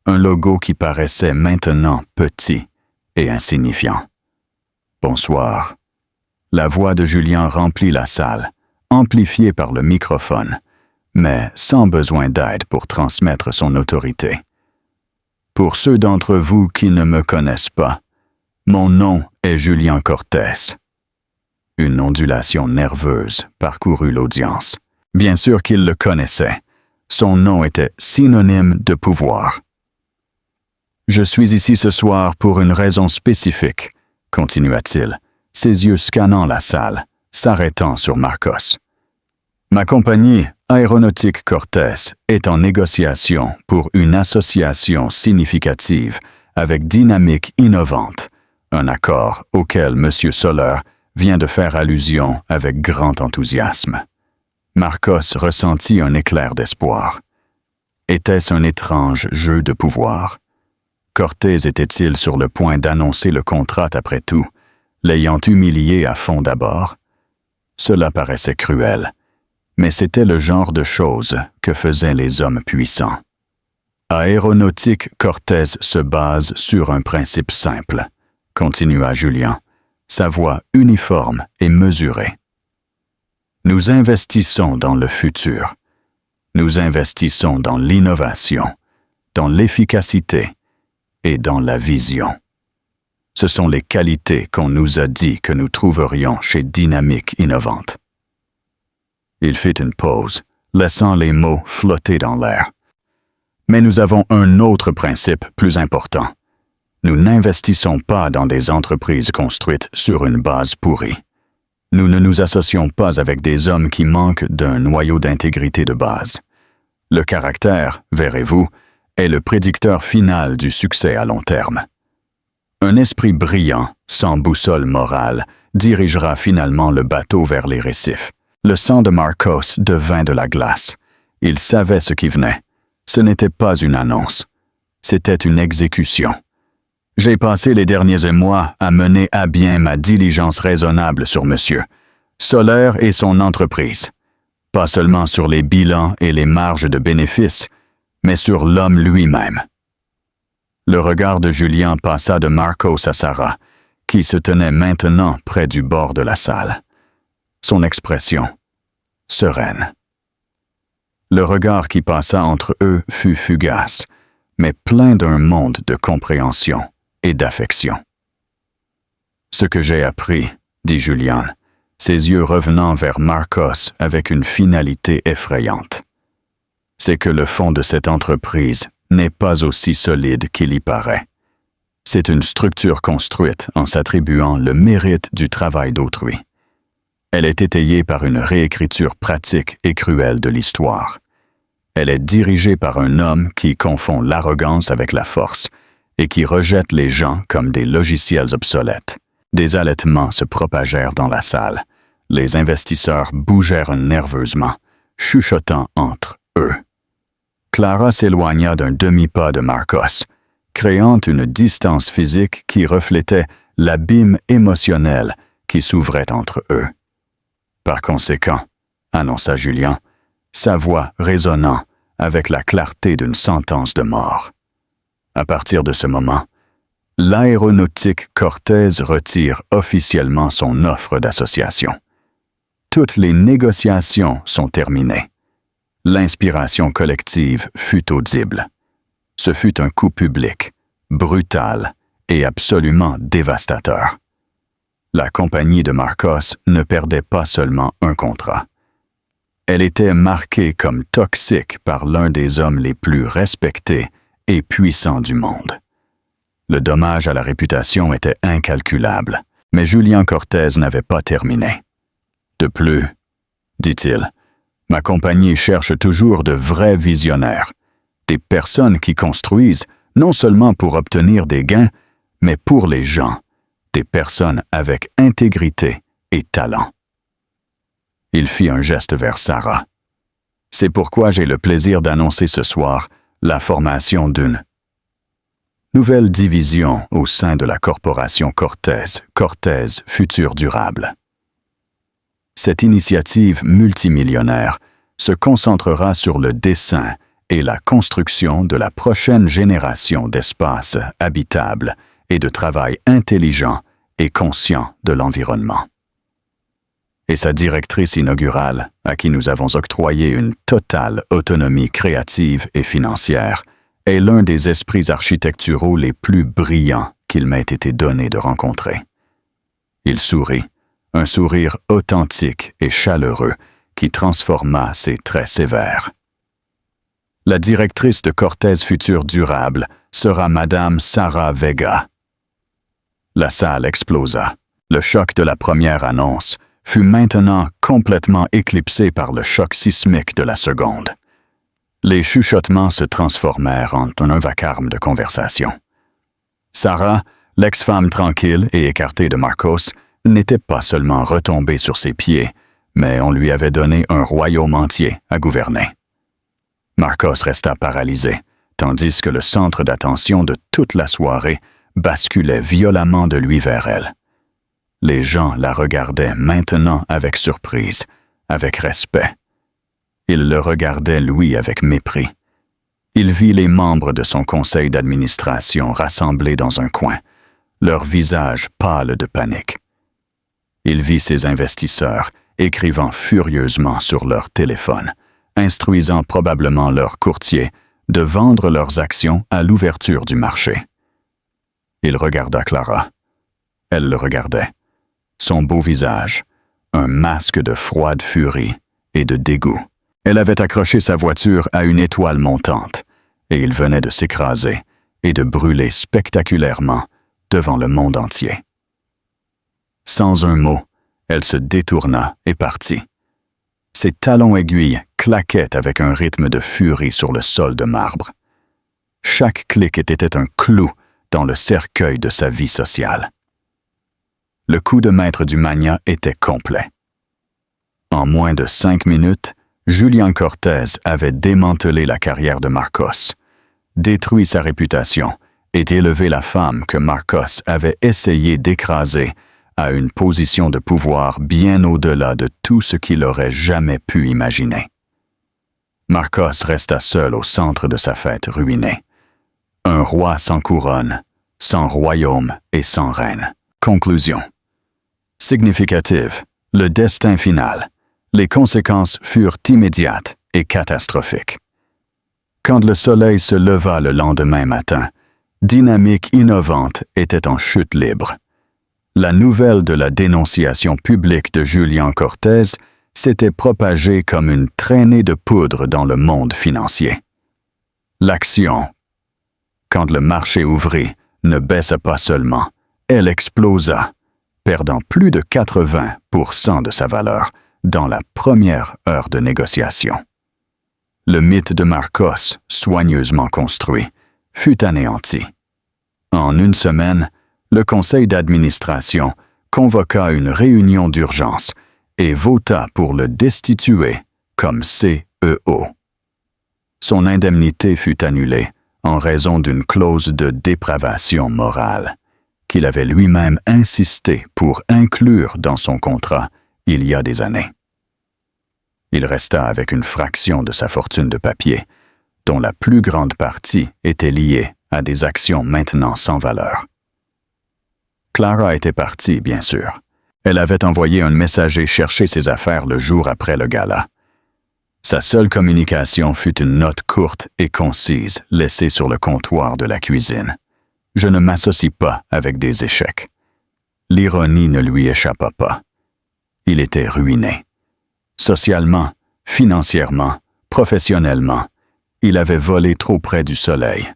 Un logo qui paraissait maintenant petit et insignifiant. « Bonsoir ». La voix de Julien remplit la salle, amplifiée par le microphone, mais sans besoin d'aide pour transmettre son autorité. « Pour ceux d'entre vous qui ne me connaissent pas, mon nom est Julien Cortès. » Une ondulation nerveuse parcourut l'audience. Bien sûr qu'il le connaissait. Son nom était synonyme de pouvoir. « Je suis ici ce soir pour une raison spécifique, » continua-t-il, ses yeux scannant la salle, s'arrêtant sur Marcos. « Ma compagnie, Aéronautique Cortès, est en négociation pour une association significative avec Dynamique Innovante, un accord auquel M. Soler vient de faire allusion avec grand enthousiasme. » Marcos ressentit un éclair d'espoir. Était-ce un étrange jeu de pouvoir? Cortés était-il sur le point d'annoncer le contrat après tout, l'ayant humilié à fond d'abord? Cela paraissait cruel, mais c'était le genre de choses que faisaient les hommes puissants. Aéronautique Cortès se base sur un principe simple, continua Julien, sa voix uniforme et mesurée. Nous investissons dans le futur. Nous investissons dans l'innovation, dans l'efficacité et dans la vision. Ce sont les qualités qu'on nous a dit que nous trouverions chez Dynamique Innovante. Il fit une pause, laissant les mots flotter dans l'air. Mais nous avons un autre principe plus important. Nous n'investissons pas dans des entreprises construites sur une base pourrie. Nous ne nous associons pas avec des hommes qui manquent d'un noyau d'intégrité de base. Le caractère, verrez-vous, est le prédicteur final du succès à long terme. Un esprit brillant, sans boussole morale, dirigera finalement le bateau vers les récifs. Le sang de Marcos devint de la glace. Il savait ce qui venait. Ce n'était pas une annonce. C'était une exécution. J'ai passé les derniers mois à mener à bien ma diligence raisonnable sur monsieur Soler et son entreprise. Pas seulement sur les bilans et les marges de bénéfices, mais sur l'homme lui-même. Le regard de Julien passa de Marcos à Sarah, qui se tenait maintenant près du bord de la salle. Son expression, sereine. Le regard qui passa entre eux fut fugace, mais plein d'un monde de compréhension et d'affection. « Ce que j'ai appris, » dit Julien, ses yeux revenant vers Marcos avec une finalité effrayante, « c'est que le fond de cette entreprise n'est pas aussi solide qu'il y paraît. C'est une structure construite en s'attribuant le mérite du travail d'autrui. Elle est étayée par une réécriture pratique et cruelle de l'histoire. Elle est dirigée par un homme qui confond l'arrogance avec la force et qui rejette les gens comme des logiciels obsolètes. » Des halètements se propagèrent dans la salle. Les investisseurs bougèrent nerveusement, chuchotant entre eux. Clara s'éloigna d'un demi-pas de Marcos, créant une distance physique qui reflétait l'abîme émotionnel qui s'ouvrait entre eux. Par conséquent, annonça Julien, sa voix résonnant avec la clarté d'une sentence de mort. À partir de ce moment, l'Aéronautique Cortès retire officiellement son offre d'association. Toutes les négociations sont terminées. L'inspiration collective fut audible. Ce fut un coup public, brutal et absolument dévastateur. La compagnie de Marcos ne perdait pas seulement un contrat. Elle était marquée comme toxique par l'un des hommes les plus respectés et puissants du monde. Le dommage à la réputation était incalculable, mais Julien Cortès n'avait pas terminé. De plus, dit-il, Ma compagnie cherche toujours de vrais visionnaires, des personnes qui construisent non seulement pour obtenir des gains, mais pour les gens, des personnes avec intégrité et talent. Il fit un geste vers Sarah. C'est pourquoi j'ai le plaisir d'annoncer ce soir la formation d'une nouvelle division au sein de la corporation Cortez Futur Durable. Cette initiative multimillionnaire se concentrera sur le dessin et la construction de la prochaine génération d'espaces habitables et de travail intelligent et conscient de l'environnement. Et sa directrice inaugurale, à qui nous avons octroyé une totale autonomie créative et financière, est l'un des esprits architecturaux les plus brillants qu'il m'ait été donné de rencontrer. Il sourit, un sourire authentique et chaleureux qui transforma ses traits sévères. La directrice de Cortez Futur Durable sera Madame Sarah Vega. La salle explosa. Le choc de la première annonce fut maintenant complètement éclipsé par le choc sismique de la seconde. Les chuchotements se transformèrent en un vacarme de conversation. Sarah, l'ex-femme tranquille et écartée de Marcos, n'était pas seulement retombée sur ses pieds, mais on lui avait donné un royaume entier à gouverner. Marcos resta paralysé, tandis que le centre d'attention de toute la soirée basculait violemment de lui vers elle. Les gens la regardaient maintenant avec surprise, avec respect. Ils le regardaient, lui, avec mépris. Il vit les membres de son conseil d'administration rassemblés dans un coin, leurs visages pâles de panique. Il vit ses investisseurs écrivant furieusement sur leur téléphone, instruisant probablement leurs courtiers de vendre leurs actions à l'ouverture du marché. Il regarda Clara. Elle le regardait. Son beau visage, un masque de froide furie et de dégoût. Elle avait accroché sa voiture à une étoile montante, et il venait de s'écraser et de brûler spectaculairement devant le monde entier. Sans un mot, elle se détourna et partit. Ses talons aiguilles claquaient avec un rythme de furie sur le sol de marbre. Chaque clic était un clou dans le cercueil de sa vie sociale. Le coup de maître du magnat était complet. En moins de 5 minutes, Julian Cortez avait démantelé la carrière de Marcos, détruit sa réputation et élevé la femme que Marcos avait essayé d'écraser à une position de pouvoir bien au-delà de tout ce qu'il aurait jamais pu imaginer. Marcos resta seul au centre de sa fête ruinée. Un roi sans couronne, sans royaume et sans reine. Conclusion. Significative, le destin final. Les conséquences furent immédiates et catastrophiques. Quand le soleil se leva le lendemain matin, Dynamique Innovante était en chute libre. La nouvelle de la dénonciation publique de Julian Cortez s'était propagée comme une traînée de poudre dans le monde financier. L'action, quand le marché ouvrit, ne baissa pas seulement, elle explosa, perdant plus de 80% de sa valeur dans la première heure de négociation. Le mythe de Marcos, soigneusement construit, fut anéanti. En une semaine, le conseil d'administration convoqua une réunion d'urgence et vota pour le destituer comme CEO. Son indemnité fut annulée en raison d'une clause de dépravation morale qu'il avait lui-même insisté pour inclure dans son contrat il y a des années. Il resta avec une fraction de sa fortune de papier, dont la plus grande partie était liée à des actions maintenant sans valeur. Clara était partie, bien sûr. Elle avait envoyé un messager chercher ses affaires le jour après le gala. Sa seule communication fut une note courte et concise laissée sur le comptoir de la cuisine. Je ne m'associe pas avec des échecs. L'ironie ne lui échappa pas. Il était ruiné. Socialement, financièrement, professionnellement, il avait volé trop près du soleil.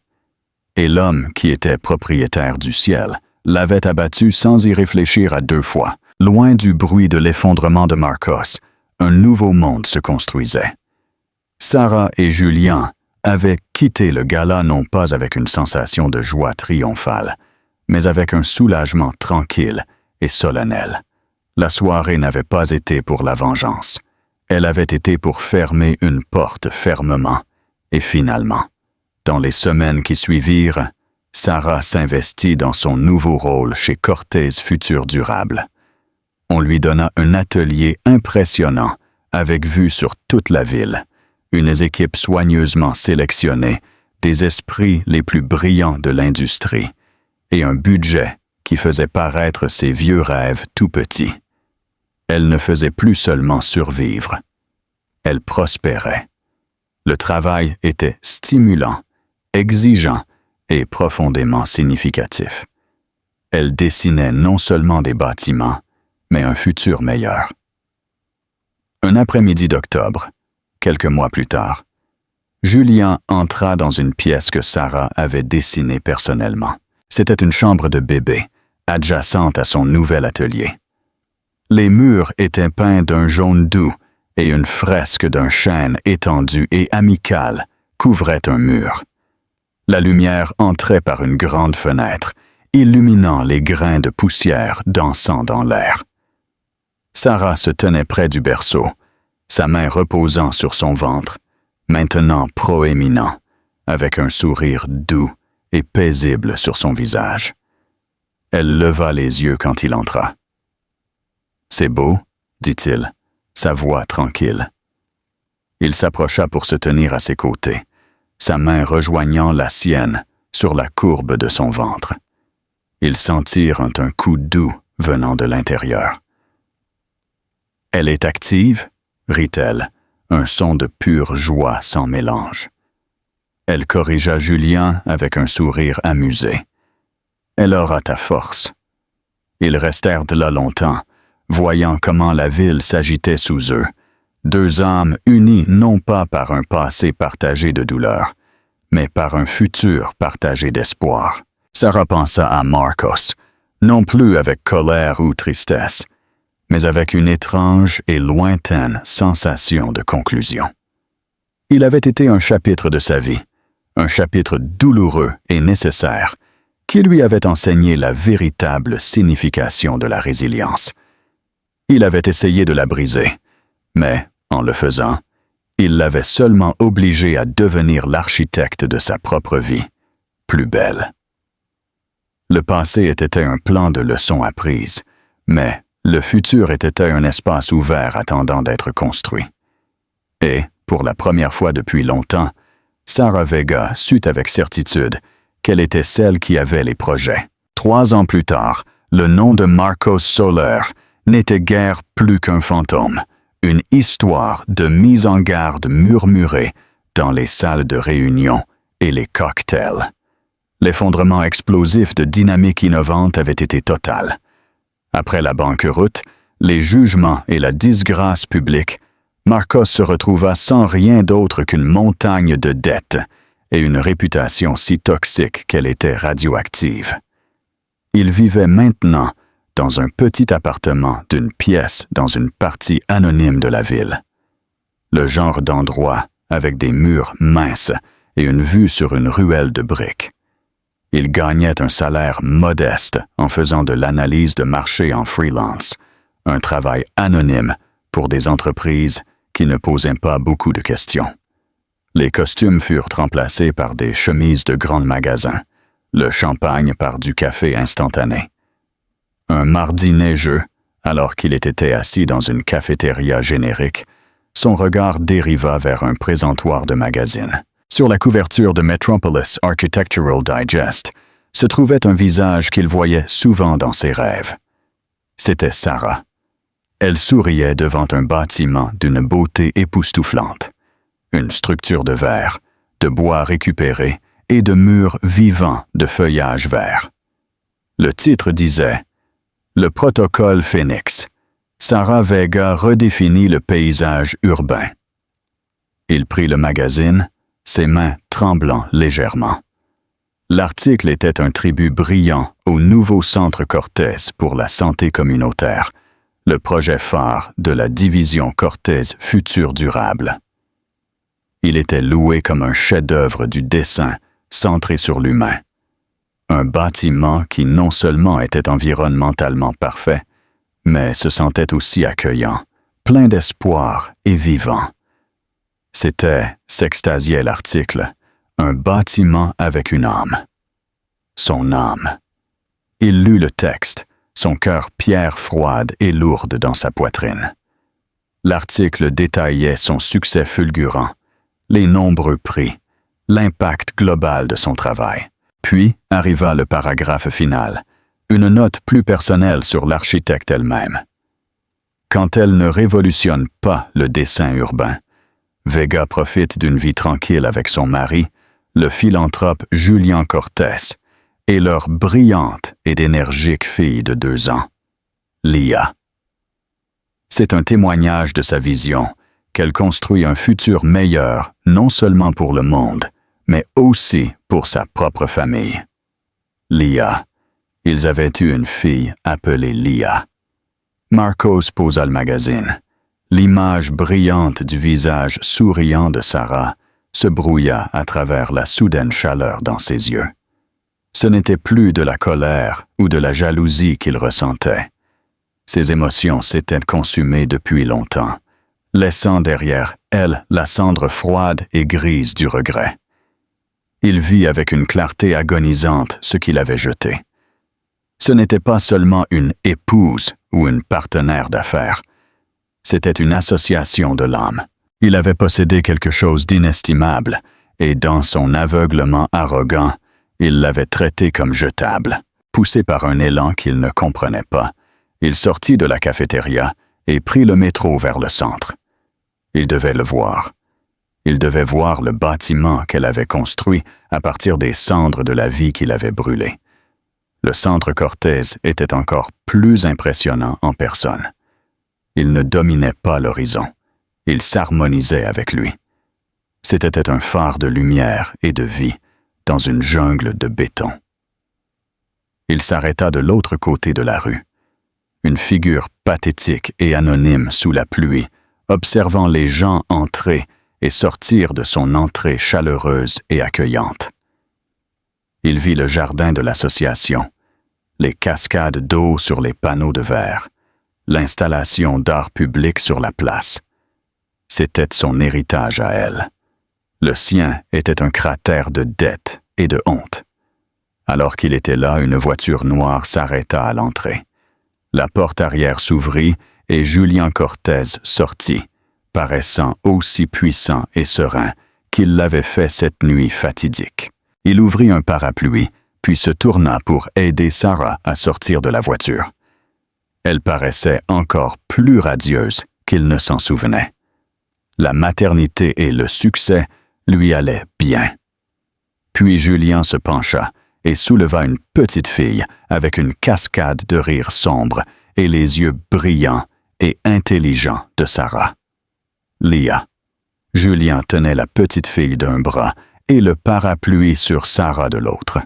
Et l'homme qui était propriétaire du ciel l'avait abattu sans y réfléchir à 2 fois. Loin du bruit de l'effondrement de Marcos, un nouveau monde se construisait. Sarah et Julien avaient quitté le gala non pas avec une sensation de joie triomphale, mais avec un soulagement tranquille et solennel. La soirée n'avait pas été pour la vengeance. Elle avait été pour fermer une porte fermement. Et finalement, dans les semaines qui suivirent, Sarah s'investit dans son nouveau rôle chez Cortez Futur Durable. On lui donna un atelier impressionnant avec vue sur toute la ville, une équipe soigneusement sélectionnée, des esprits les plus brillants de l'industrie, et un budget qui faisait paraître ses vieux rêves tout petits. Elle ne faisait plus seulement survivre. Elle prospérait. Le travail était stimulant, exigeant et profondément significatif. Elle dessinait non seulement des bâtiments, mais un futur meilleur. Un après-midi d'octobre, quelques mois plus tard, Julien entra dans une pièce que Sarah avait dessinée personnellement. C'était une chambre de bébé, adjacente à son nouvel atelier. Les murs étaient peints d'un jaune doux et une fresque d'un chêne étendu et amical couvrait un mur. La lumière entrait par une grande fenêtre, illuminant les grains de poussière dansant dans l'air. Sarah se tenait près du berceau, sa main reposant sur son ventre, maintenant proéminent, avec un sourire doux et paisible sur son visage. Elle leva les yeux quand il entra. « C'est beau, » dit-il, sa voix tranquille. Il s'approcha pour se tenir à ses côtés, sa main rejoignant la sienne sur la courbe de son ventre. Ils sentirent un coup doux venant de l'intérieur. « Elle est active ?» rit-elle, un son de pure joie sans mélange. Elle corrigea Julien avec un sourire amusé. « Elle aura ta force. » Ils restèrent de là longtemps, voyant comment la ville s'agitait sous eux, deux âmes unies non pas par un passé partagé de douleur, mais par un futur partagé d'espoir. Sarah pensa à Marcos, non plus avec colère ou tristesse, mais avec une étrange et lointaine sensation de conclusion. Il avait été un chapitre de sa vie, un chapitre douloureux et nécessaire, qui lui avait enseigné la véritable signification de la résilience. Il avait essayé de la briser, mais, en le faisant, il l'avait seulement obligée à devenir l'architecte de sa propre vie, plus belle. Le passé était un plan de leçons apprises, mais le futur était un espace ouvert attendant d'être construit. Et, pour la première fois depuis longtemps, Sarah Vega sut avec certitude qu'elle était celle qui avait les projets. 3 ans plus tard, le nom de Marcos Soler n'était guère plus qu'un fantôme, une histoire de mise en garde murmurée dans les salles de réunion et les cocktails. L'effondrement explosif de dynamique innovante avait été total. Après la banqueroute, les jugements et la disgrâce publique, Marcos se retrouva sans rien d'autre qu'une montagne de dettes et une réputation si toxique qu'elle était radioactive. Il vivait maintenant dans un petit appartement d'une pièce dans une partie anonyme de la ville. Le genre d'endroit avec des murs minces et une vue sur une ruelle de briques. Il gagnait un salaire modeste en faisant de l'analyse de marché en freelance, un travail anonyme pour des entreprises qui ne posaient pas beaucoup de questions. Les costumes furent remplacés par des chemises de grands magasins, le champagne par du café instantané. Un mardi neigeux, alors qu'il était assis dans une cafétéria générique, son regard dériva vers un présentoir de magazines. Sur la couverture de Metropolis Architectural Digest se trouvait un visage qu'il voyait souvent dans ses rêves. C'était Sarah. Elle souriait devant un bâtiment d'une beauté époustouflante. Une structure de verre, de bois récupéré et de murs vivants de feuillage vert. Le titre disait « Le protocole Phoenix. Sarah Vega redéfinit le paysage urbain. » Il prit le magazine, ses mains tremblant légèrement. L'article était un tribut brillant au nouveau centre Cortez pour la santé communautaire, le projet phare de la division Cortez Futur Durable. Il était loué comme un chef-d'œuvre du dessin centré sur l'humain. Un bâtiment qui non seulement était environnementalement parfait, mais se sentait aussi accueillant, plein d'espoir et vivant. C'était, s'extasiait l'article, un bâtiment avec une âme. Son âme. Il lut le texte, son cœur pierre froide et lourde dans sa poitrine. L'article détaillait son succès fulgurant, les nombreux prix, l'impact global de son travail. Puis arriva le paragraphe final, une note plus personnelle sur l'architecte elle-même. Quand elle ne révolutionne pas le dessin urbain, Vega profite d'une vie tranquille avec son mari, le philanthrope Julian Cortez, et leur brillante et énergique fille de 2 ans, Lia. C'est un témoignage de sa vision qu'elle construit un futur meilleur non seulement pour le monde, mais aussi pour sa propre famille. Lia. Ils avaient eu une fille appelée Lia. Marcos posa le magazine. L'image brillante du visage souriant de Sarah se brouilla à travers la soudaine chaleur dans ses yeux. Ce n'était plus de la colère ou de la jalousie qu'il ressentait. Ses émotions s'étaient consumées depuis longtemps, laissant derrière elle la cendre froide et grise du regret. Il vit avec une clarté agonisante ce qu'il avait jeté. Ce n'était pas seulement une épouse ou une partenaire d'affaires. C'était une association de l'âme. Il avait possédé quelque chose d'inestimable, et dans son aveuglement arrogant, il l'avait traité comme jetable. Poussé par un élan qu'il ne comprenait pas, il sortit de la cafétéria et prit le métro vers le centre. Il devait le voir. Il devait voir le bâtiment qu'elle avait construit à partir des cendres de la vie qu'il avait brûlée. Le centre Cortez était encore plus impressionnant en personne. Il ne dominait pas l'horizon. Il s'harmonisait avec lui. C'était un phare de lumière et de vie dans une jungle de béton. Il s'arrêta de l'autre côté de la rue. Une figure pathétique et anonyme sous la pluie, observant les gens entrer et sortir de son entrée chaleureuse et accueillante. Il vit le jardin de l'association, les cascades d'eau sur les panneaux de verre, l'installation d'art public sur la place. C'était son héritage à elle. Le sien était un cratère de dette et de honte. Alors qu'il était là, une voiture noire s'arrêta à l'entrée. La porte arrière s'ouvrit et Julian Cortez sortit, paraissant aussi puissant et serein qu'il l'avait fait cette nuit fatidique. Il ouvrit un parapluie, puis se tourna pour aider Sarah à sortir de la voiture. Elle paraissait encore plus radieuse qu'il ne s'en souvenait. La maternité et le succès lui allaient bien. Puis Julian se pencha et souleva une petite fille avec une cascade de rire sombre et les yeux brillants et intelligents de Sarah. Lia. Julian tenait la petite fille d'un bras et le parapluie sur Sarah de l'autre.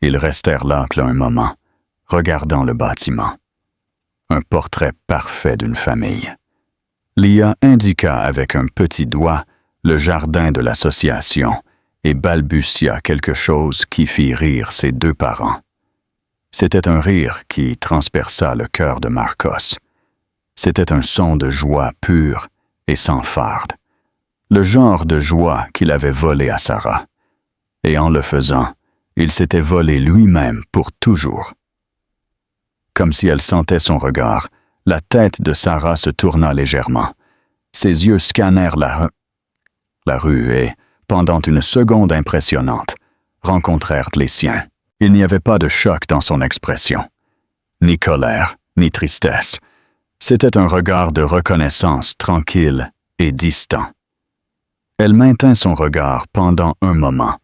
Ils restèrent là un moment, regardant le bâtiment. Un portrait parfait d'une famille. Lia indiqua avec un petit doigt le jardin de l'association et balbutia quelque chose qui fit rire ses 2 parents. C'était un rire qui transperça le cœur de Marcos. C'était un son de joie pure et sans farde. Le genre de joie qu'il avait volé à Sarah. Et en le faisant, il s'était volé lui-même pour toujours. Comme si elle sentait son regard, la tête de Sarah se tourna légèrement. Ses yeux scannèrent la rue et, pendant une seconde impressionnante, rencontrèrent les siens. Il n'y avait pas de choc dans son expression, ni colère, ni tristesse. C'était un regard de reconnaissance tranquille et distant. Elle maintint son regard pendant un moment,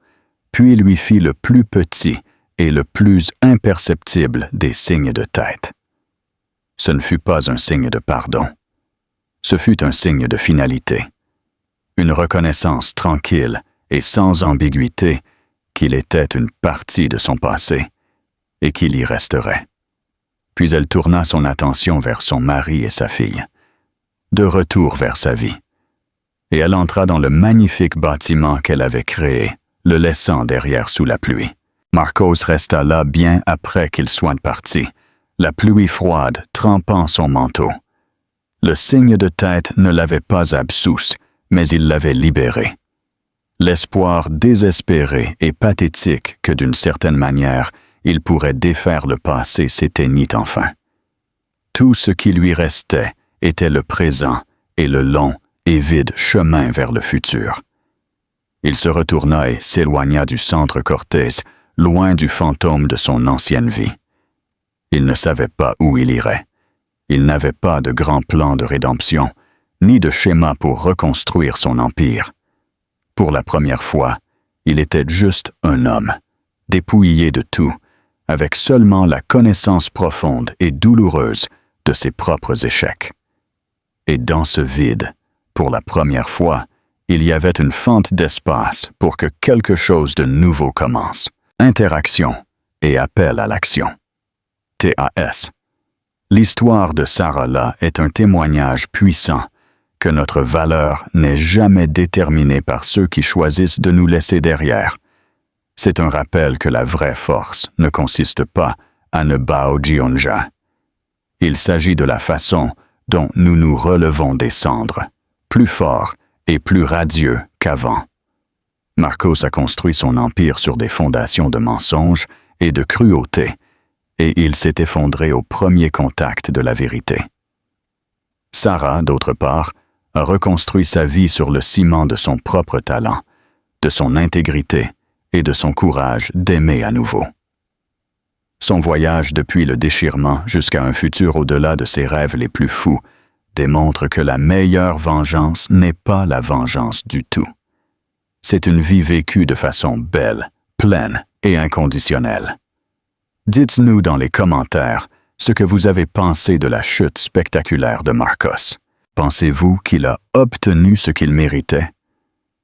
puis lui fit le plus petit et le plus imperceptible des signes de tête. Ce ne fut pas un signe de pardon. Ce fut un signe de finalité. Une reconnaissance tranquille et sans ambiguïté qu'il était une partie de son passé et qu'il y resterait. Puis elle tourna son attention vers son mari et sa fille, de retour vers sa vie. Et elle entra dans le magnifique bâtiment qu'elle avait créé, le laissant derrière sous la pluie. Marcos resta là bien après qu'il soit parti, la pluie froide trempant son manteau. Le signe de tête ne l'avait pas absousse, mais il l'avait libéré. L'espoir désespéré et pathétique que d'une certaine manière il pourrait défaire le passé s'éteignit enfin. Tout ce qui lui restait était le présent et le long et vide chemin vers le futur. Il se retourna et s'éloigna du centre Cortés, loin du fantôme de son ancienne vie. Il ne savait pas où il irait. Il n'avait pas de grand plan de rédemption, ni de schéma pour reconstruire son empire. Pour la première fois, il était juste un homme, dépouillé de tout, avec seulement la connaissance profonde et douloureuse de ses propres échecs. Et dans ce vide, pour la première fois, il y avait une fente d'espace pour que quelque chose de nouveau commence. Interaction et appel à l'action. TAS. L'histoire de Sarah est un témoignage puissant que notre valeur n'est jamais déterminée par ceux qui choisissent de nous laisser derrière. C'est un rappel que la vraie force ne consiste pas à ne bao jionja. Il s'agit de la façon dont nous nous relevons des cendres, plus forts et plus radieux qu'avant. Marcos a construit son empire sur des fondations de mensonges et de cruauté, et il s'est effondré au premier contact de la vérité. Sarah, d'autre part, a reconstruit sa vie sur le ciment de son propre talent, de son intégrité et de son courage d'aimer à nouveau. Son voyage depuis le déchirement jusqu'à un futur au-delà de ses rêves les plus fous démontre que la meilleure vengeance n'est pas la vengeance du tout. C'est une vie vécue de façon belle, pleine et inconditionnelle. Dites-nous dans les commentaires ce que vous avez pensé de la chute spectaculaire de Marcos. Pensez-vous qu'il a obtenu ce qu'il méritait?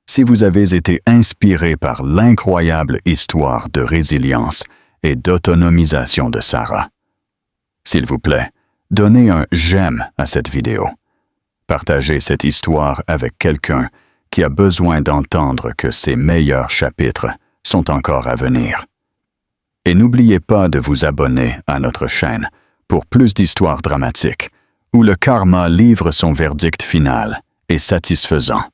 Si vous avez été inspiré par l'incroyable histoire de résilience et d'autonomisation de Sarah, s'il vous plaît, donnez un j'aime à cette vidéo. Partagez cette histoire avec quelqu'un qui a besoin d'entendre que ses meilleurs chapitres sont encore à venir. Et n'oubliez pas de vous abonner à notre chaîne pour plus d'histoires dramatiques où le karma livre son verdict final et satisfaisant.